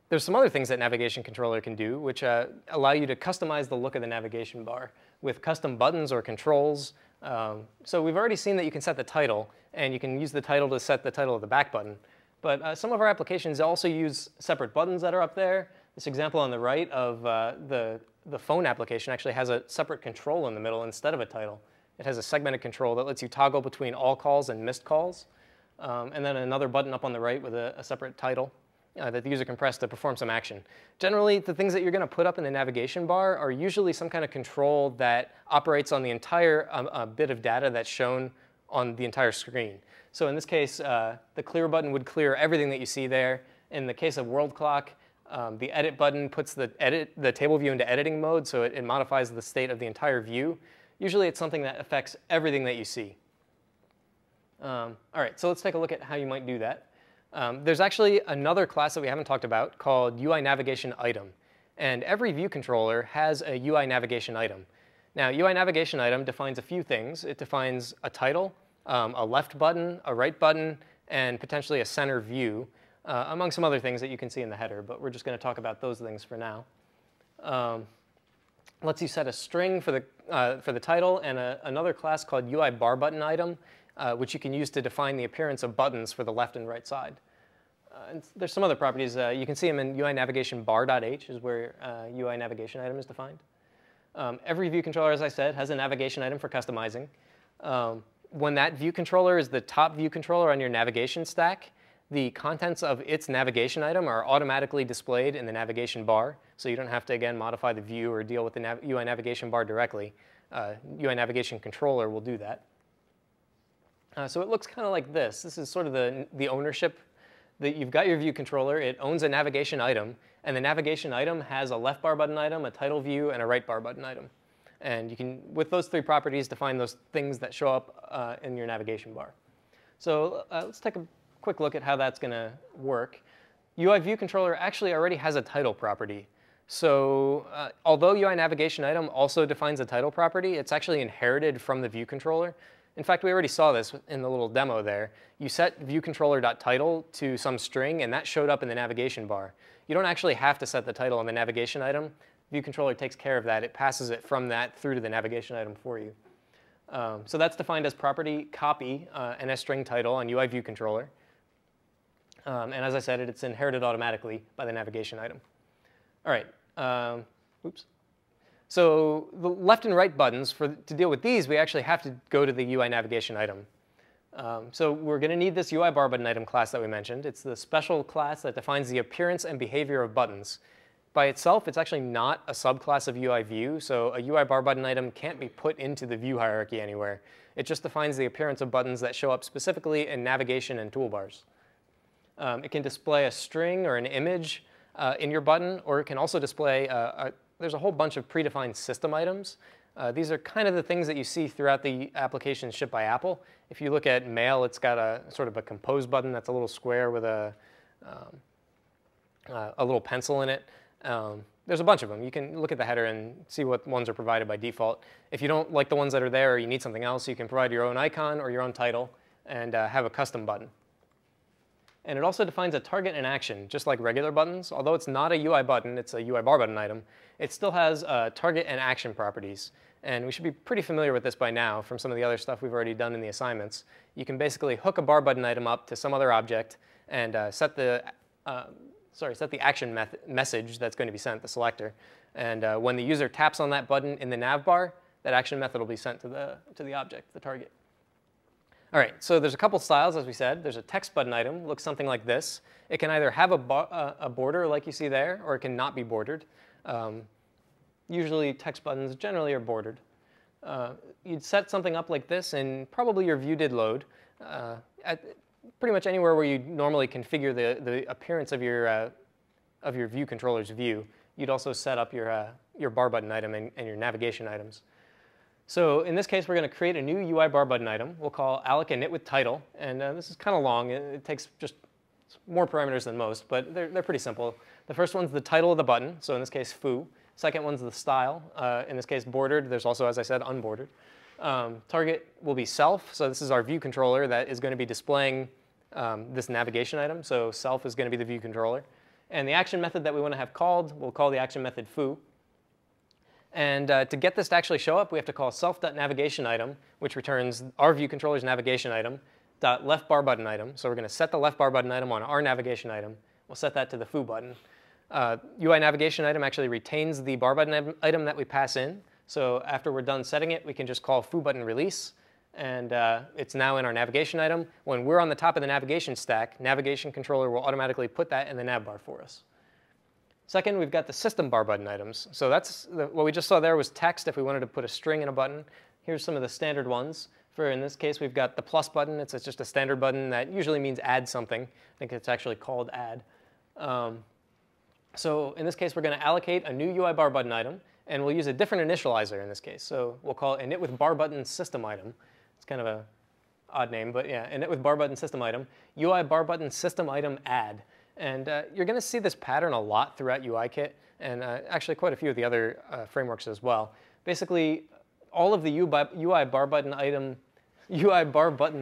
there's some other things that navigation controller can do, which allow you to customize the look of the navigation bar with custom buttons or controls. So we've already seen that you can set the title, and you can use the title to set the title of the back button. But some of our applications also use separate buttons that are up there. This example on the right of the phone application actually has a separate control in the middle instead of a title. It has a segmented control that lets you toggle between all calls and missed calls. And then another button up on the right with a separate title that the user can press to perform some action. Generally, the things that you're going to put up in the navigation bar are usually some kind of control that operates on the entire bit of data that's shown on the entire screen. So in this case, the clear button would clear everything that you see there. In the case of world clock, the edit button puts the table view into editing mode, so it modifies the state of the entire view. Usually it's something that affects everything that you see. All right, so let's take a look at how you might do that. There's actually another class that we haven't talked about called UI navigation item. And every view controller has a UI navigation item. Now, UI navigation item defines a few things. It defines a title, a left button, a right button, and potentially a center view, among some other things that you can see in the header, but we're just going to talk about those things for now. Lets you set a string for the title and another class called UI bar button item, which you can use to define the appearance of buttons for the left and right side. And there's some other properties. You can see them in UI navigation bar.h is where UI navigation item is defined. Every view controller, as I said, has a navigation item for customizing. When that view controller is the top view controller on your navigation stack, the contents of its navigation item are automatically displayed in the navigation bar, so you don't have to, again, modify the view or deal with the UI navigation bar directly. UI navigation controller will do that. So it looks kind of like this. This is sort of the ownership. You've got your view controller. It owns a navigation item, and the navigation item has a left bar button item, a title view, and a right bar button item. And you can, with those three properties, define those things that show up in your navigation bar. So let's take a quick look at how that's going to work. UI view controller actually already has a title property. So although UI navigation item also defines a title property, it's actually inherited from the view controller. In fact, we already saw this in the little demo there. You set viewController.title to some string, and that showed up in the navigation bar. You don't actually have to set the title on the navigation item. ViewController takes care of that. It passes it from that through to the navigation item for you. So that's defined as property copy and a string title on UI view controller. And as I said, it's inherited automatically by the navigation item. All right. Oops. So the left and right buttons, to deal with these, we actually have to go to the UI navigation item. So we're going to need this UI bar button item class that we mentioned. It's the special class that defines the appearance and behavior of buttons. By itself, it's actually not a subclass of UI view, so a UI bar button item can't be put into the view hierarchy anywhere. It just defines the appearance of buttons that show up specifically in navigation and toolbars. It can display a string or an image in your button, or it can also display, there's a whole bunch of predefined system items. These are kind of the things that you see throughout the applications shipped by Apple. If you look at Mail, it's got a sort of a compose button that's a little square with a little pencil in it. There's a bunch of them. You can look at the header and see what ones are provided by default. If you don't like the ones that are there or you need something else, you can provide your own icon or your own title and have a custom button. And it also defines a target and action, just like regular buttons. Although it's not a UI button, it's a UI bar button item, it still has target and action properties. And we should be pretty familiar with this by now from some of the other stuff we've already done in the assignments. You can basically hook a bar button item up to some other object and set the action message that's going to be sent, the selector. And when the user taps on that button in the nav bar, that action method will be sent to the object, the target. All right, so there's a couple styles, as we said. There's a text button item, looks something like this. It can either have a border like you see there, or it can not be bordered. Usually text buttons generally are bordered. You'd set something up like this, and probably your view did load. At pretty much anywhere where you normally configure the appearance of your view controller's view, you'd also set up your bar button item and your navigation items. So in this case, we're going to create a new UI bar button item. We'll call alloc init with title, and this is kind of long. It takes just more parameters than most, but they're pretty simple. The first one's the title of the button, so in this case, foo. Second one's the style, in this case, bordered. There's also, as I said, unbordered. Target will be self, so this is our view controller that is going to be displaying this navigation item. So self is going to be the view controller. And the action method that we want to have called, we'll call the action method foo. And to get this to actually show up, we have to call self.navigationItem, which returns our view controller's navigation item, .left bar button item. So we're going to set the left bar button item on our navigation item. We'll set that to the foo button. UI navigation item actually retains the bar button item that we pass in. So after we're done setting it, we can just call foo button release. And it's now in our navigation item. When we're on the top of the navigation stack, navigation controller will automatically put that in the nav bar for us. Second, we've got the system bar button items. So that's what we just saw there was text if we wanted to put a string in a button. Here's some of the standard ones. In this case, we've got the plus button. It's just a standard button that usually means add something. I think it's actually called add. So in this case, we're going to allocate a new UI bar button item, and we'll use a different initializer in this case. So we'll call it init with bar button system item. It's kind of an odd name, but yeah, init with bar button system item, UI bar button system item add. And you're going to see this pattern a lot throughout UIKit, and actually quite a few of the other frameworks as well. Basically, all of the UI bar button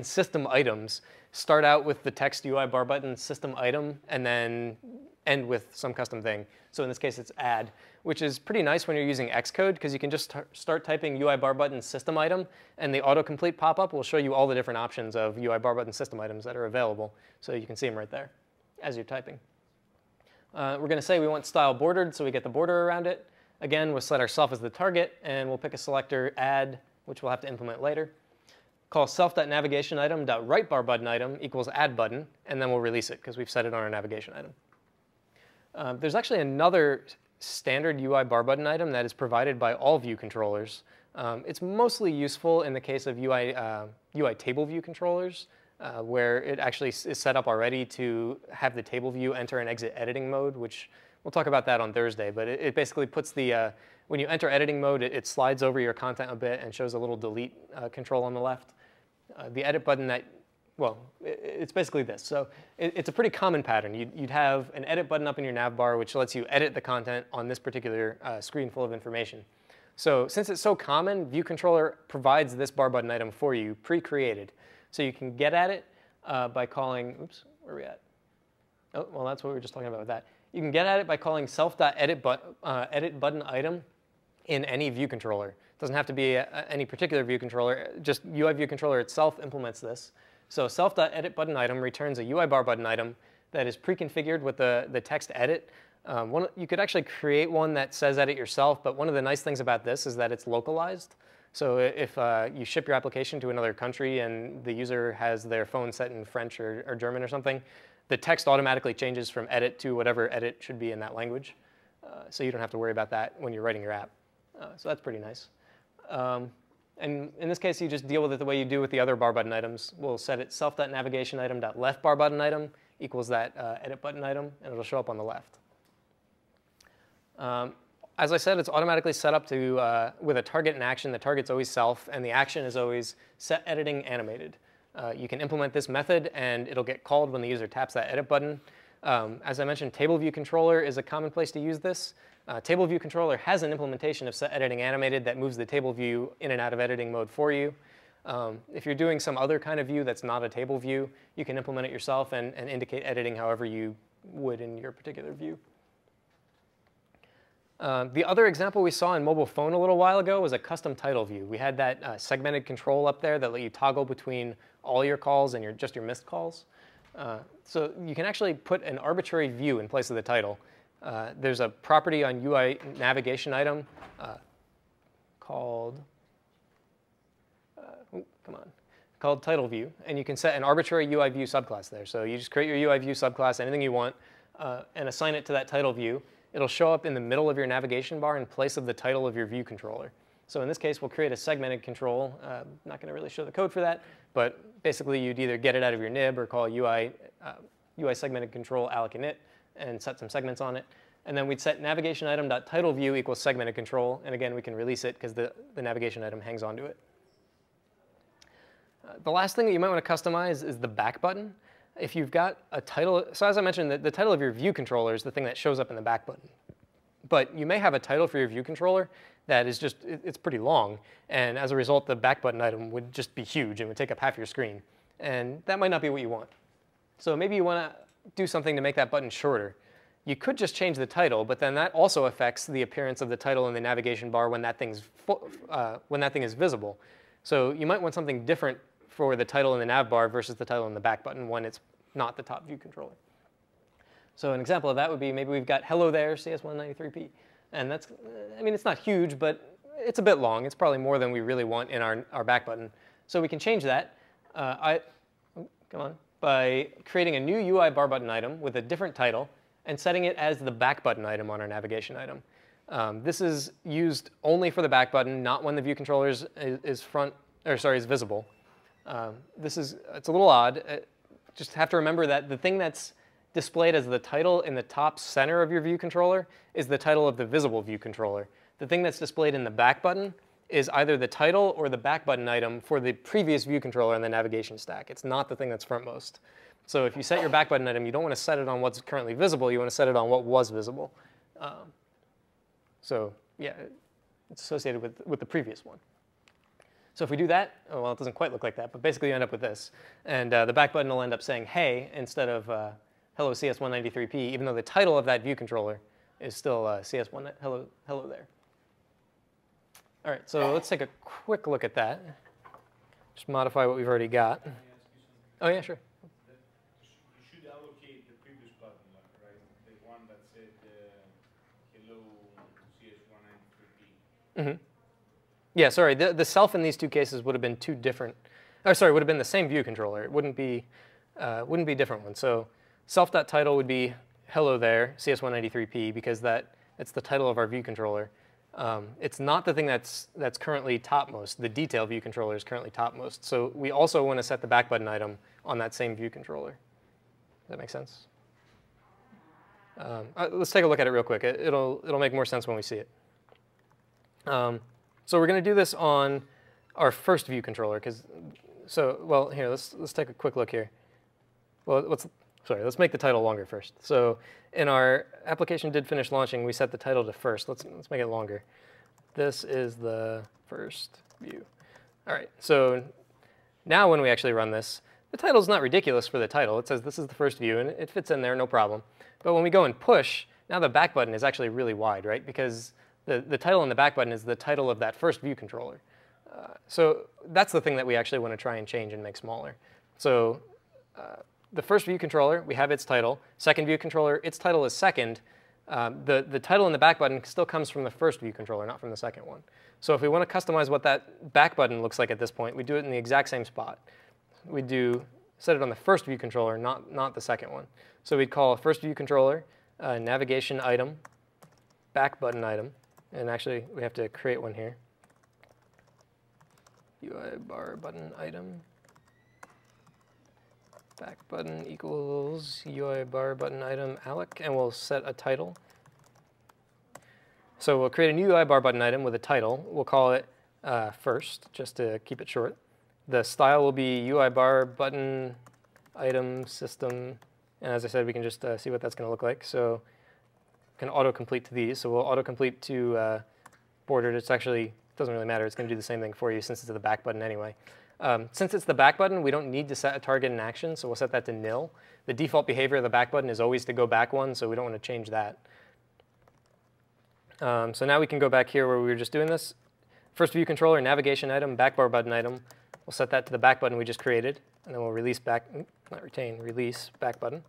system items start out with the text UI bar button system item, and then end with some custom thing. So in this case, it's add, which is pretty nice when you're using Xcode, because you can just start typing UI bar button system item, and the autocomplete pop-up will show you all the different options of UI bar button system items that are available. So you can see them right there as you're typing. We're going to say we want style bordered, so we get the border around it. Again, we'll set ourselves as the target, and we'll pick a selector add, which we'll have to implement later. Call self.navigationItem.right bar button item equals add button, and then we'll release it because we've set it on our navigation item. There's actually another standard UI bar button item that is provided by all view controllers. It's mostly useful in the case of UI table view controllers, where it actually is set up already to have the table view enter and exit editing mode, which we'll talk about that on Thursday. But it basically puts the, when you enter editing mode, it slides over your content a bit and shows a little delete control on the left. The edit button well, it's basically this. So it's a pretty common pattern. You'd have an edit button up in your nav bar, which lets you edit the content on this particular screen full of information. So since it's so common, View Controller provides this bar button item for you, pre-created. So you can get at it by calling, oops, where are we at? Oh, well, that's what we were just talking about with that. You can get at it by calling self.edit edit button item in any view controller. It doesn't have to be any particular view controller. Just UI view controller itself implements this. So self.edit button item returns a UI bar button item that is pre-configured with the text edit. You could actually create one that says edit yourself, but one of the nice things about this is that it's localized. So if you ship your application to another country and the user has their phone set in French or German or something, the text automatically changes from edit to whatever edit should be in that language. So you don't have to worry about that when you're writing your app. So that's pretty nice. And in this case, you just deal with it the way you do with the other bar button items. We'll set it self.navigationItem.left bar button item equals that edit button item, and it'll show up on the left. As I said, it's automatically set up to with a target and action. The target's always self, and the action is always set editing animated. You can implement this method, and it'll get called when the user taps that edit button. As I mentioned, Table View Controller is a common place to use this. Table View Controller has an implementation of set editing animated that moves the table view in and out of editing mode for you. If you're doing some other kind of view that's not a table view, you can implement it yourself and indicate editing however you would in your particular view. The other example we saw in mobile phone a little while ago was a custom title view. We had that segmented control up there that let you toggle between all your calls and just your missed calls. So you can actually put an arbitrary view in place of the title. There's a property on UI navigation item called called title view, and you can set an arbitrary UI view subclass there. So you just create your UI view subclass, anything you want, and assign it to that title view. It'll show up in the middle of your navigation bar in place of the title of your view controller. So in this case, we'll create a segmented control. Not going to really show the code for that, but basically you'd either get it out of your nib or call UI segmented control alloc init and set some segments on it. And then we'd set navigation item.title view equals segmented control. And again, we can release it because the navigation item hangs onto it. The last thing that you might want to customize is the back button. If you've got a title, so as I mentioned, the title of your view controller is the thing that shows up in the back button. But you may have a title for your view controller that is just, it's pretty long. And as a result, the back button item would just be huge and would take up half your screen. And that might not be what you want. So maybe you want to do something to make that button shorter. You could just change the title, but then that also affects the appearance of the title in the navigation bar when that thing is visible. So you might want something different for the title in the nav bar versus the title in the back button when it's not the top view controller. So an example of that would be maybe we've got hello there CS193p. And that's, I mean, it's not huge, but it's a bit long. It's probably more than we really want in our back button. So we can change that by creating a new UI bar button item with a different title and setting it as the back button item on our navigation item. This is used only for the back button, not when the view controller is visible. It's a little odd. Just have to remember that the thing that's displayed as the title in the top center of your view controller is the title of the visible view controller. The thing that's displayed in the back button is either the title or the back button item for the previous view controller in the navigation stack. It's not the thing that's frontmost. So if you set your back button item, you don't want to set it on what's currently visible. You want to set it on what was visible. So yeah, it's associated with the previous one. So if we do that, well, it doesn't quite look like that, but basically you end up with this. And the back button will end up saying hey instead of hello CS193p, even though the title of that view controller is still CS1 hello there. All right, so let's take a quick look at that. Just modify what we've already got. Oh yeah, sure. You should allocate the previous button, right? The one that said hello CS193p. Mm-hmm. Yeah, sorry. The self in these two cases would have been two different. Or sorry, would have been the same view controller. It wouldn't be different ones. So self.title would be hello there CS193p because it's the title of our view controller. It's not the thing that's currently topmost. The detail view controller is currently topmost. So we also want to set the back button item on that same view controller. Does that make sense? Let's take a look at it real quick. It'll make more sense when we see it. So we're going to do this on our first view controller well, here, let's take a quick look here. Well, let's make the title longer first. So in our application did finish launching, we set the title to first. Let's make it longer. This is the first view. All right, so now when we actually run this, the title's not ridiculous for the title. It says this is the first view, and it fits in there, no problem. But when we go and push, now the back button is actually really wide, right? Because the title in the back button is the title of that first view controller. So that's the thing that we actually want to try and change and make smaller. So the first view controller, we have its title. Second view controller, its title is second. The title in the back button still comes from the first view controller, not from the second one. So if we want to customize what that back button looks like at this point, we do it in the exact same spot. We set it on the first view controller, not the second one. So we'd call first view controller, navigation item, back button item. And actually, we have to create one here. UI bar button item. Back button equals UI bar button item alloc, and we'll set a title. So we'll create a new UI bar button item with a title. We'll call it first, just to keep it short. The style will be UI bar button item system. And as I said, we can just see what that's going to look like. So can autocomplete to these. So we'll autocomplete to bordered. It's actually, doesn't really matter. It's going to do the same thing for you since it's the back button anyway. Since it's the back button, we don't need to set a target in action, so we'll set that to nil. The default behavior of the back button is always to go back one, so we don't want to change that. So now we can go back here where we were just doing this. First view controller, navigation item, back bar button item. We'll set that to the back button we just created, and then we'll release back, not retain, release back button.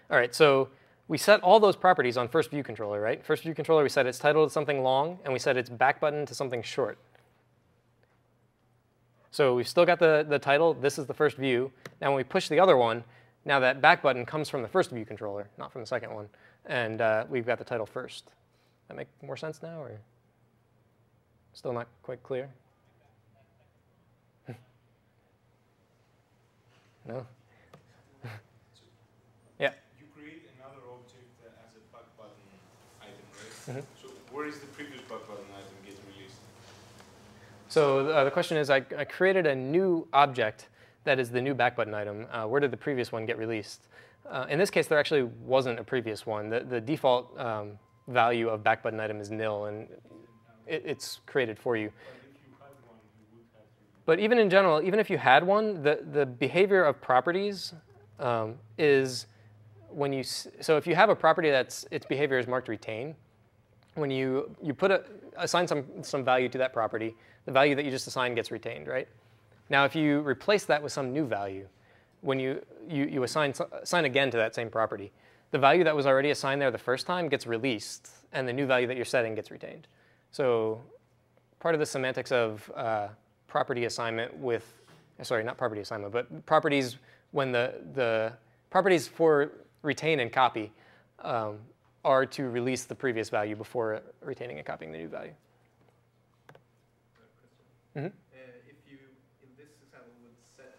All right, so we set all those properties on first view controller, right? First view controller, we set its title to something long, and we set its back button to something short. So we've still got the title. This is the first view. Now when we push the other one, now that back button comes from the first view controller, not from the second one. And we've got the title first. That make more sense now, or still not quite clear? No? Yeah. You create another object as a back button item, right? Mm-hmm. So where is the previous back button item get released? So the question is, I created a new object that is the new back button item. Where did the previous one get released? In this case, there actually wasn't a previous one. The default value of back button item is nil, and it's created for you. But even in general, even if you had one, the behavior of properties is when you, so if you have a property that's its behavior is marked retain, when you assign some value to that property, the value that you just assigned gets retained, right? Now, if you replace that with some new value, when you assign again to that same property, the value that was already assigned there the first time gets released, and the new value that you're setting gets retained. So part of the semantics of property assignment with, sorry, not property assignment, but properties when the properties for retain and copy are to release the previous value before retaining and copying the new value. Mm-hmm. If you, in this example, would set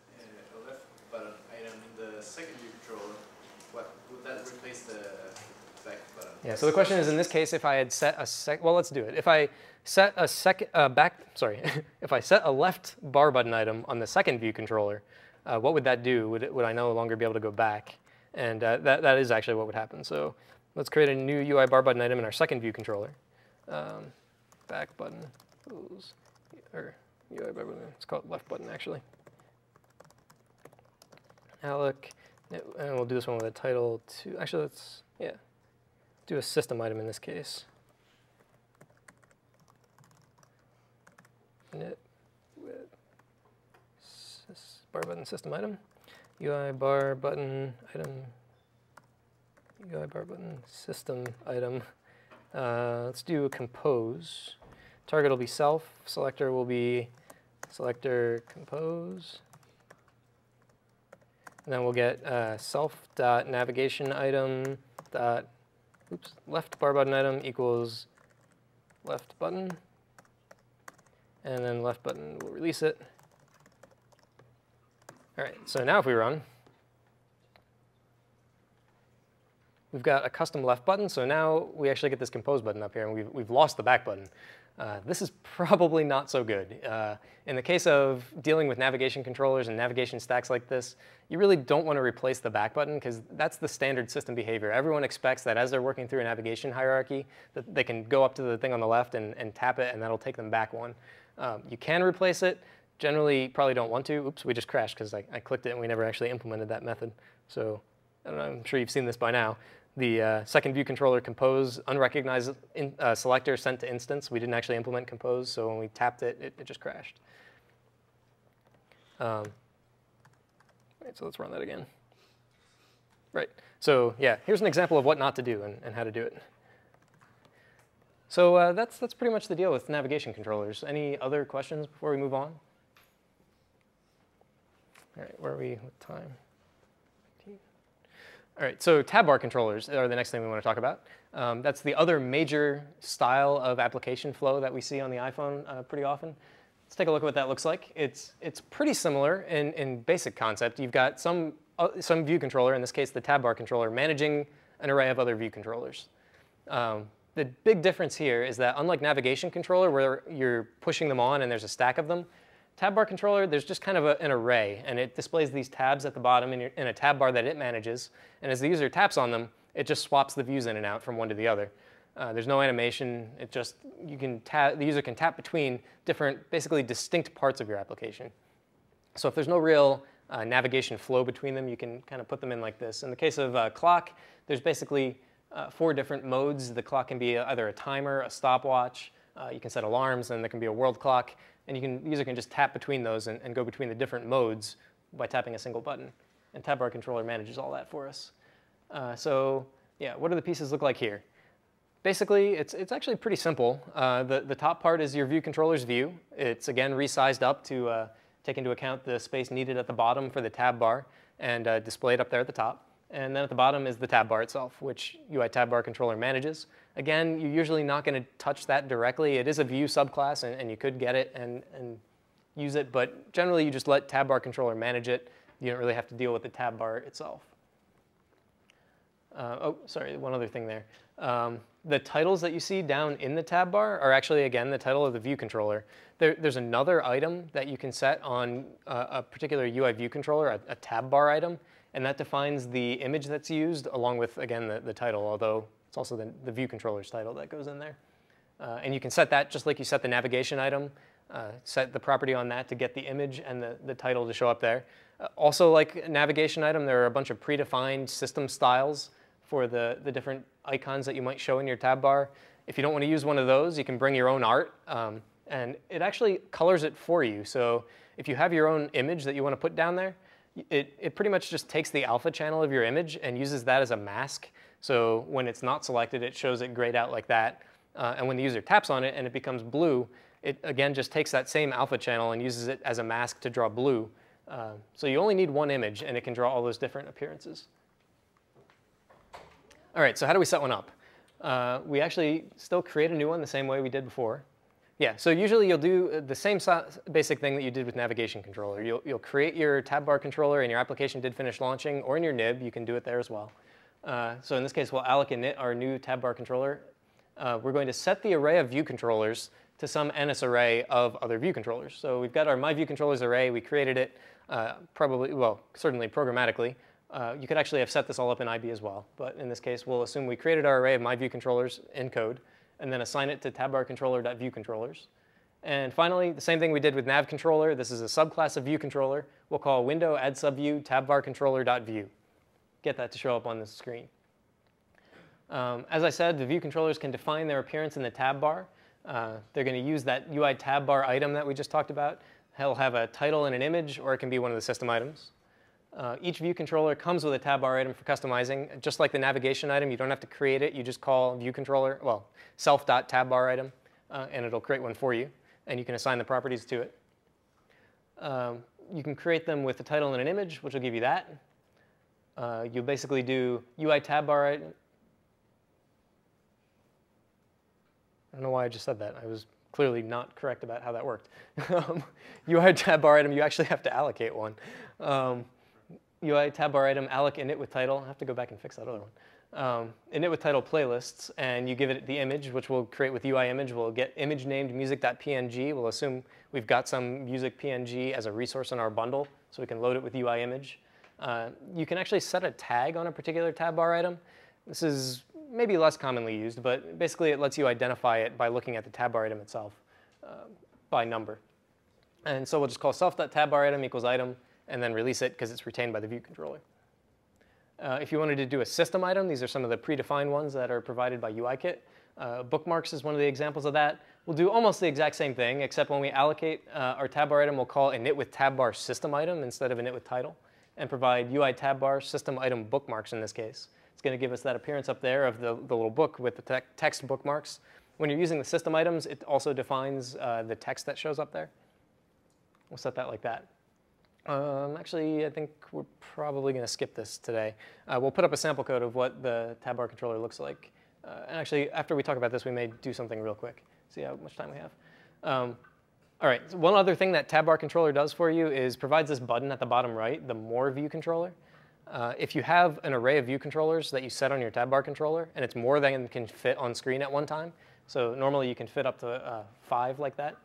a left button item in the second view controller, what would that replace the back button? Yeah. So the question is, in this case, if I had set a well, let's do it. If I set a if I set a left bar button item on the second view controller, what would that do? Would I no longer be able to go back? And that is actually what would happen. So let's create a new UI bar button item in our second view controller. Back button, or UI bar button. Let's call it left button actually. Alloc, and we'll do this one with a title to. Actually, let's do a system item in this case. Init with bar button system item, UI bar button item, UI bar button system item. Let's do a compose. Target will be self. Selector will be selector compose. And then we'll get self.navigation item dot left bar button item equals left button. And then left button will release it. All right, so now if we run, we've got a custom left button. So now we actually get this compose button up here, and we've lost the back button. This is probably not so good. In the case of dealing with navigation controllers and navigation stacks like this, you really don't want to replace the back button because that's the standard system behavior. Everyone expects that as they're working through a navigation hierarchy, that they can go up to the thing on the left and tap it, and that'll take them back one. You can replace it. Generally, probably don't want to. Oops, we just crashed because I clicked it and we never actually implemented that method. So I don't know, I'm sure you've seen this by now. The second view controller compose unrecognized selector sent to instance. We didn't actually implement compose, so when we tapped it, it just crashed. Right, so let's run that again. Right, so yeah, here's an example of what not to do and how to do it. So that's pretty much the deal with navigation controllers. Any other questions before we move on? All right, where are we with time? All right, so tab bar controllers are the next thing we want to talk about. That's the other major style of application flow that we see on the iPhone pretty often. Let's take a look at what that looks like. It's pretty similar in basic concept. You've got some view controller, in this case the tab bar controller, managing an array of other view controllers. The big difference here is that unlike navigation controller where you're pushing them on and there's a stack of them, tab bar controller, there's just kind of an array, and it displays these tabs at the bottom in a tab bar that it manages. And as the user taps on them, it just swaps the views in and out from one to the other. There's no animation. It just, the user can tap between different, basically distinct parts of your application. So if there's no real navigation flow between them, you can kind of put them in like this. In the case of clock, there's basically 4 different modes. The clock can be either a timer, a stopwatch. You can set alarms, and there can be a world clock. And the user can just tap between those and go between the different modes by tapping a single button. And tab bar controller manages all that for us. So yeah, what do the pieces look like here? Basically, it's actually pretty simple. The top part is your view controller's view. It's, again, resized up to take into account the space needed at the bottom for the tab bar and displayed up there at the top. And then at the bottom is the tab bar itself, which UI tab bar controller manages. Again, you're usually not going to touch that directly. It is a view subclass, and you could get it and use it. But generally, you just let tab bar controller manage it. You don't really have to deal with the tab bar itself. Oh, sorry, one other thing there. The titles that you see down in the tab bar are actually, again, the title of the view controller. There's another item that you can set on a particular UI view controller, a tab bar item, and that defines the image that's used along with, again, the title, although it's also the view controller's title that goes in there. And you can set that just like you set the navigation item, set the property on that to get the image and the title to show up there. Also, like a navigation item, there are a bunch of predefined system styles for the different icons that you might show in your tab bar. If you don't want to use one of those, you can bring your own art, and it actually colors it for you. So if you have your own image that you want to put down there, it pretty much just takes the alpha channel of your image and uses that as a mask. So when it's not selected, it shows it grayed out like that. And when the user taps on it and it becomes blue, it again just takes that same alpha channel and uses it as a mask to draw blue. So you only need one image, and it can draw all those different appearances. All right, so how do we set one up? We actually still create a new one the same way we did before. Yeah, so usually you'll do the same basic thing that you did with navigation controller. You'll create your tab bar controller and your application did finish launching, or in your nib, you can do it there as well. So in this case, we'll alloc init our new tab bar controller. We're going to set the array of view controllers to some NS array of other view controllers. So we've got our my view controllers array. We created it certainly programmatically. You could actually have set this all up in IB as well. But in this case, we'll assume we created our array of my view controllers in code, and then assign it to tab bar controller.viewControllers. And finally, the same thing we did with nav controller. This is a subclass of view controller. We'll call window add subview tab bar controller.view. Get that to show up on the screen. As I said, the view controllers can define their appearance in the tab bar. They're going to use that UI tab bar item that we just talked about. It'll have a title and an image, or it can be one of the system items. Each view controller comes with a tab bar item for customizing. Just like the navigation item, you don't have to create it. You just call view controller, well, self.tabbar item, and it'll create one for you. And you can assign the properties to it. You can create them with a title and an image, which will give you that. You'll basically do UI tab bar item. I don't know why I just said that. I was clearly not correct about how that worked. UI tab bar item, you actually have to allocate one. UI tab bar item alloc init with title. I have to go back and fix that other one. Init with title playlists, and you give it the image, which we'll create with UI image. We'll get image named music.png. We'll assume we've got some music PNG as a resource in our bundle, so we can load it with UI image. You can actually set a tag on a particular tab bar item. This is maybe less commonly used, but basically it lets you identify it by looking at the tab bar item itself by number. And so we'll just call self.tabbar item equals item, and then release it because it's retained by the view controller. If you wanted to do a system item, these are some of the predefined ones that are provided by UIKit. Bookmarks is one of the examples of that. We'll do almost the exact same thing, except when we allocate our tab bar item, we'll call init with tab bar system item instead of init with title, and provide UI tab bar system item bookmarks in this case. It's going to give us that appearance up there of the little book with the text bookmarks. When you're using the system items, it also defines the text that shows up there. We'll set that like that. Actually, I think we're probably going to skip this today. We'll put up a sample code of what the tab bar controller looks like. And actually, after we talk about this, we may do something real quick. See how much time we have. All right, so one other thing that tab bar controller does for you is provides this button at the bottom right, the more view controller. If you have an array of view controllers that you set on your tab bar controller, and it's more than can fit on screen at one time, so normally you can fit up to 5 like that,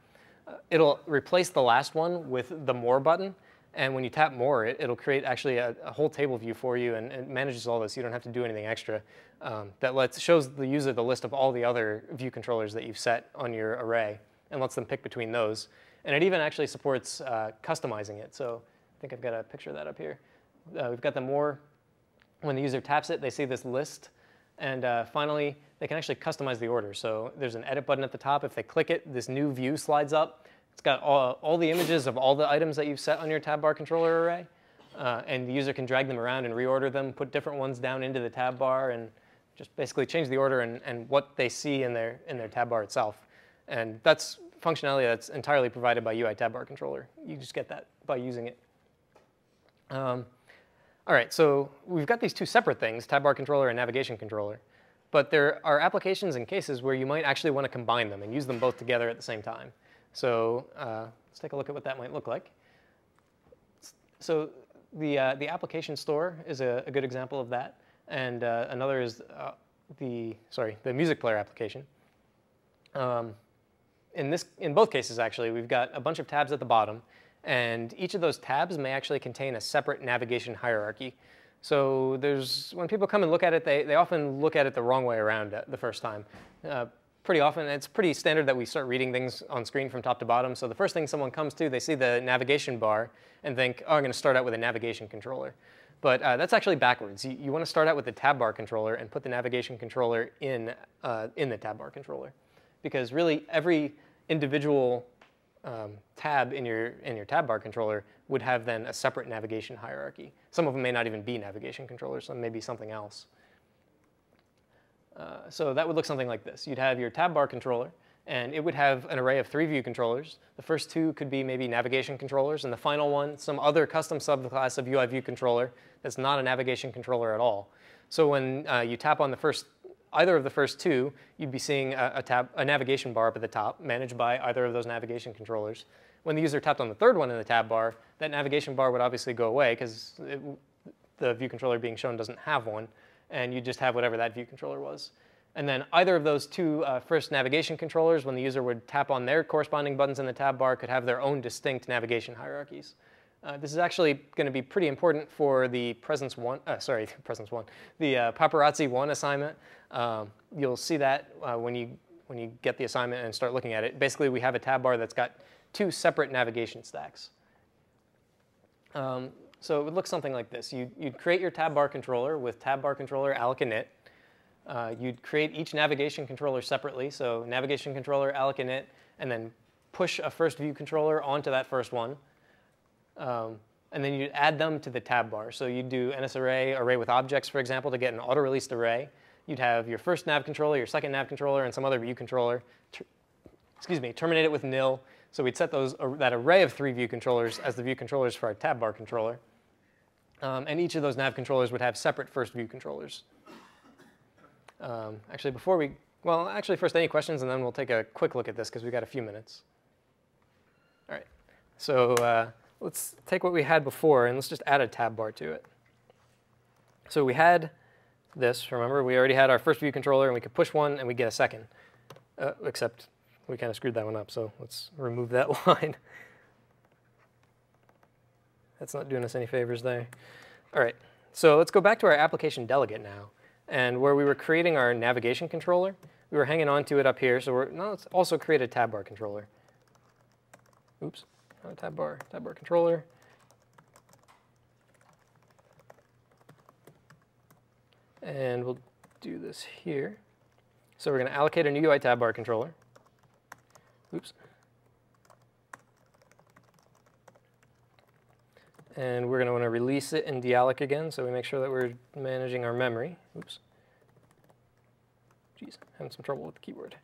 it'll replace the last one with the more button. And when you tap more, it'll create actually a whole table view for you, and it manages all this. You don't have to do anything extra. That shows the user the list of all the other view controllers that you've set on your array and lets them pick between those. And it even actually supports customizing it. So I think I've got a picture of that up here. We've got the more. When the user taps it, they see this list And finally, they can actually customize the order. So there's an edit button at the top. If they click it, this new view slides up. It's got all the images of all the items that you've set on your tab bar controller array. And the user can drag them around and reorder them, put different ones down into the tab bar, and just basically change the order and what they see in their tab bar itself. And that's functionality that's entirely provided by UI tab bar controller. You just get that by using it. All right, so we've got these two separate things, tab bar controller and navigation controller. But there are applications and cases where you might actually want to combine them and use them both together at the same time. So let's take a look at what that might look like. So the application store is a good example of that. And another is the music player application. In both cases, actually, we've got a bunch of tabs at the bottom. And each of those tabs may actually contain a separate navigation hierarchy. So when people come and look at it, they often look at it the wrong way around the first time. Pretty often, it's pretty standard that we start reading things on screen from top to bottom. So the first thing someone comes to, they see the navigation bar and think, oh, I'm going to start out with a navigation controller. But that's actually backwards. You want to start out with the tab bar controller and put the navigation controller in the tab bar controller. Because really, every individual tab in your tab bar controller would have then a separate navigation hierarchy. Some of them may not even be navigation controllers, some may be something else. So that would look something like this. You'd have your tab bar controller, and it would have an array of 3 view controllers. The first 2 could be maybe navigation controllers, and the final one, some other custom subclass of UI view controller that's not a navigation controller at all. So when you tap on either of the first 2, you'd be seeing a navigation bar up at the top, managed by either of those navigation controllers. When the user tapped on the third one in the tab bar, that navigation bar would obviously go away because the view controller being shown doesn't have one, and you just have whatever that view controller was. And then either of those 2 first navigation controllers, when the user would tap on their corresponding buttons in the tab bar, could have their own distinct navigation hierarchies. This is actually going to be pretty important for the the Paparazzi 1 assignment. You'll see that when you get the assignment and start looking at it. Basically, we have a tab bar that's got 2 separate navigation stacks. So it would look something like this. You'd create your tab bar controller with tab bar controller alloc init. You'd create each navigation controller separately. So navigation controller alloc init, and then push a first view controller onto that first one. And then you'd add them to the tab bar. So you'd do NSArray, array with objects, for example, to get an auto-released array. You'd have your first nav controller, your second nav controller, and some other view controller. Terminate it with nil. So we'd set that array of 3 view controllers as the view controllers for our tab bar controller. And each of those nav controllers would have separate first view controllers. First, any questions, and then we'll take a quick look at this because we've got a few minutes. All right. So let's take what we had before, and let's just add a tab bar to it. So we had this. Remember, we already had our first view controller, and we could push one, and we get a second. Except we kind of screwed that one up, so let's remove that line. That's not doing us any favors there. All right, so let's go back to our application delegate now. And where we were creating our navigation controller, we were hanging on to it up here. So let's also create a tab bar controller. Oops, not a tab bar controller. And we'll do this here. So we're going to allocate a new UI tab bar controller. Oops. And we're going to want to release it in dealloc again, so we make sure that we're managing our memory. Oops. Geez, having some trouble with the keyboard.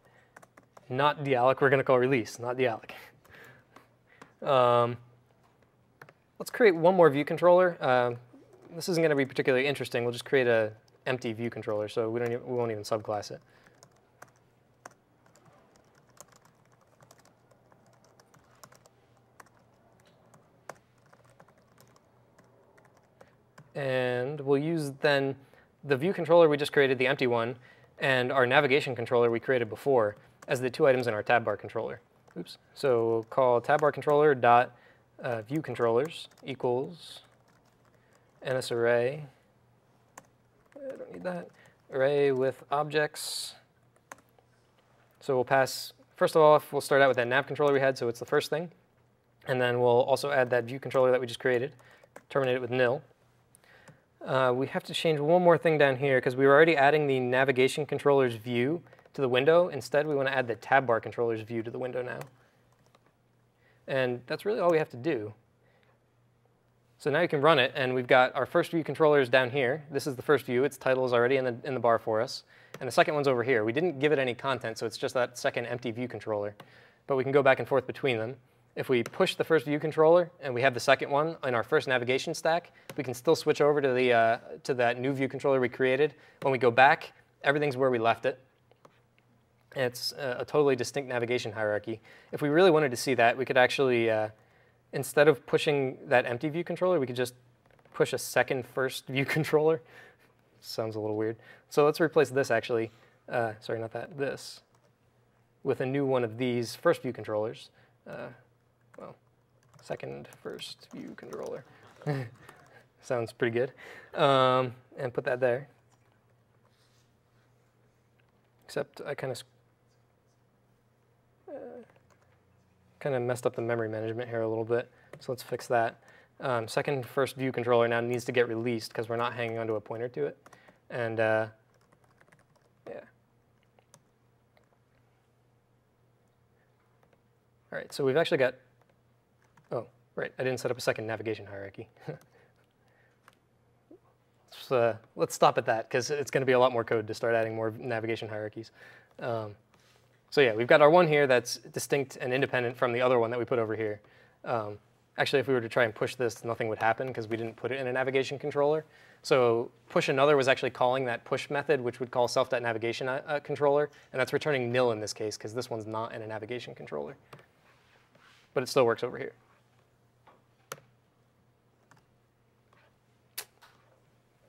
Not dealloc, we're going to call release, not dealloc. Let's create one more view controller. This isn't going to be particularly interesting. We'll just create an empty view controller, so we won't even subclass it. And we'll use then the view controller we just created, the empty one, and our navigation controller we created before as the 2 items in our tab bar controller. Oops. So we'll call tab bar controller dot view controllers equals NSArray. I don't need that. Array with objects. So we'll pass, first of all, we'll start out with that nav controller we had, so it's the first thing. And then we'll also add that view controller that we just created, terminate it with nil. We have to change one more thing down here because we were already adding the navigation controller's view to the window. Instead, we want to add the tab bar controller's view to the window now. And that's really all we have to do. So now you can run it, and we've got our first view controllers down here. This is the first view. Its title is already in the bar for us. And the second one's over here. We didn't give it any content, so it's just that second empty view controller. But we can go back and forth between them. If we push the first view controller and we have the second one in our first navigation stack, we can still switch over to that new view controller we created. When we go back, everything's where we left it. And it's a totally distinct navigation hierarchy. If we really wanted to see that, we could actually, instead of pushing that empty view controller, we could just push a second first view controller. Sounds a little weird. So let's replace this actually, sorry, not that, this, with a new one of these first view controllers. Well, second first view controller. Sounds pretty good. And put that there. Except I kind of messed up the memory management here a little bit. So let's fix that. Second first view controller now needs to get released because we're not hanging onto a pointer to it. And yeah. All right, so we've actually got, oh, right, I didn't set up a second navigation hierarchy. So let's stop at that because it's going to be a lot more code to start adding more navigation hierarchies. So yeah, we've got our one here that's distinct and independent from the other one that we put over here. Actually, if we were to try and push this, nothing would happen because we didn't put it in a navigation controller. So push another was actually calling that push method, which would call self.navigation controller, and that's returning nil in this case because this one's not in a navigation controller. But it still works over here.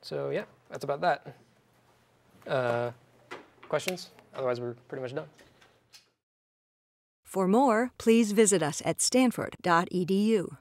So yeah, that's about that. Questions? Otherwise, we're pretty much done. For more, please visit us at stanford.edu.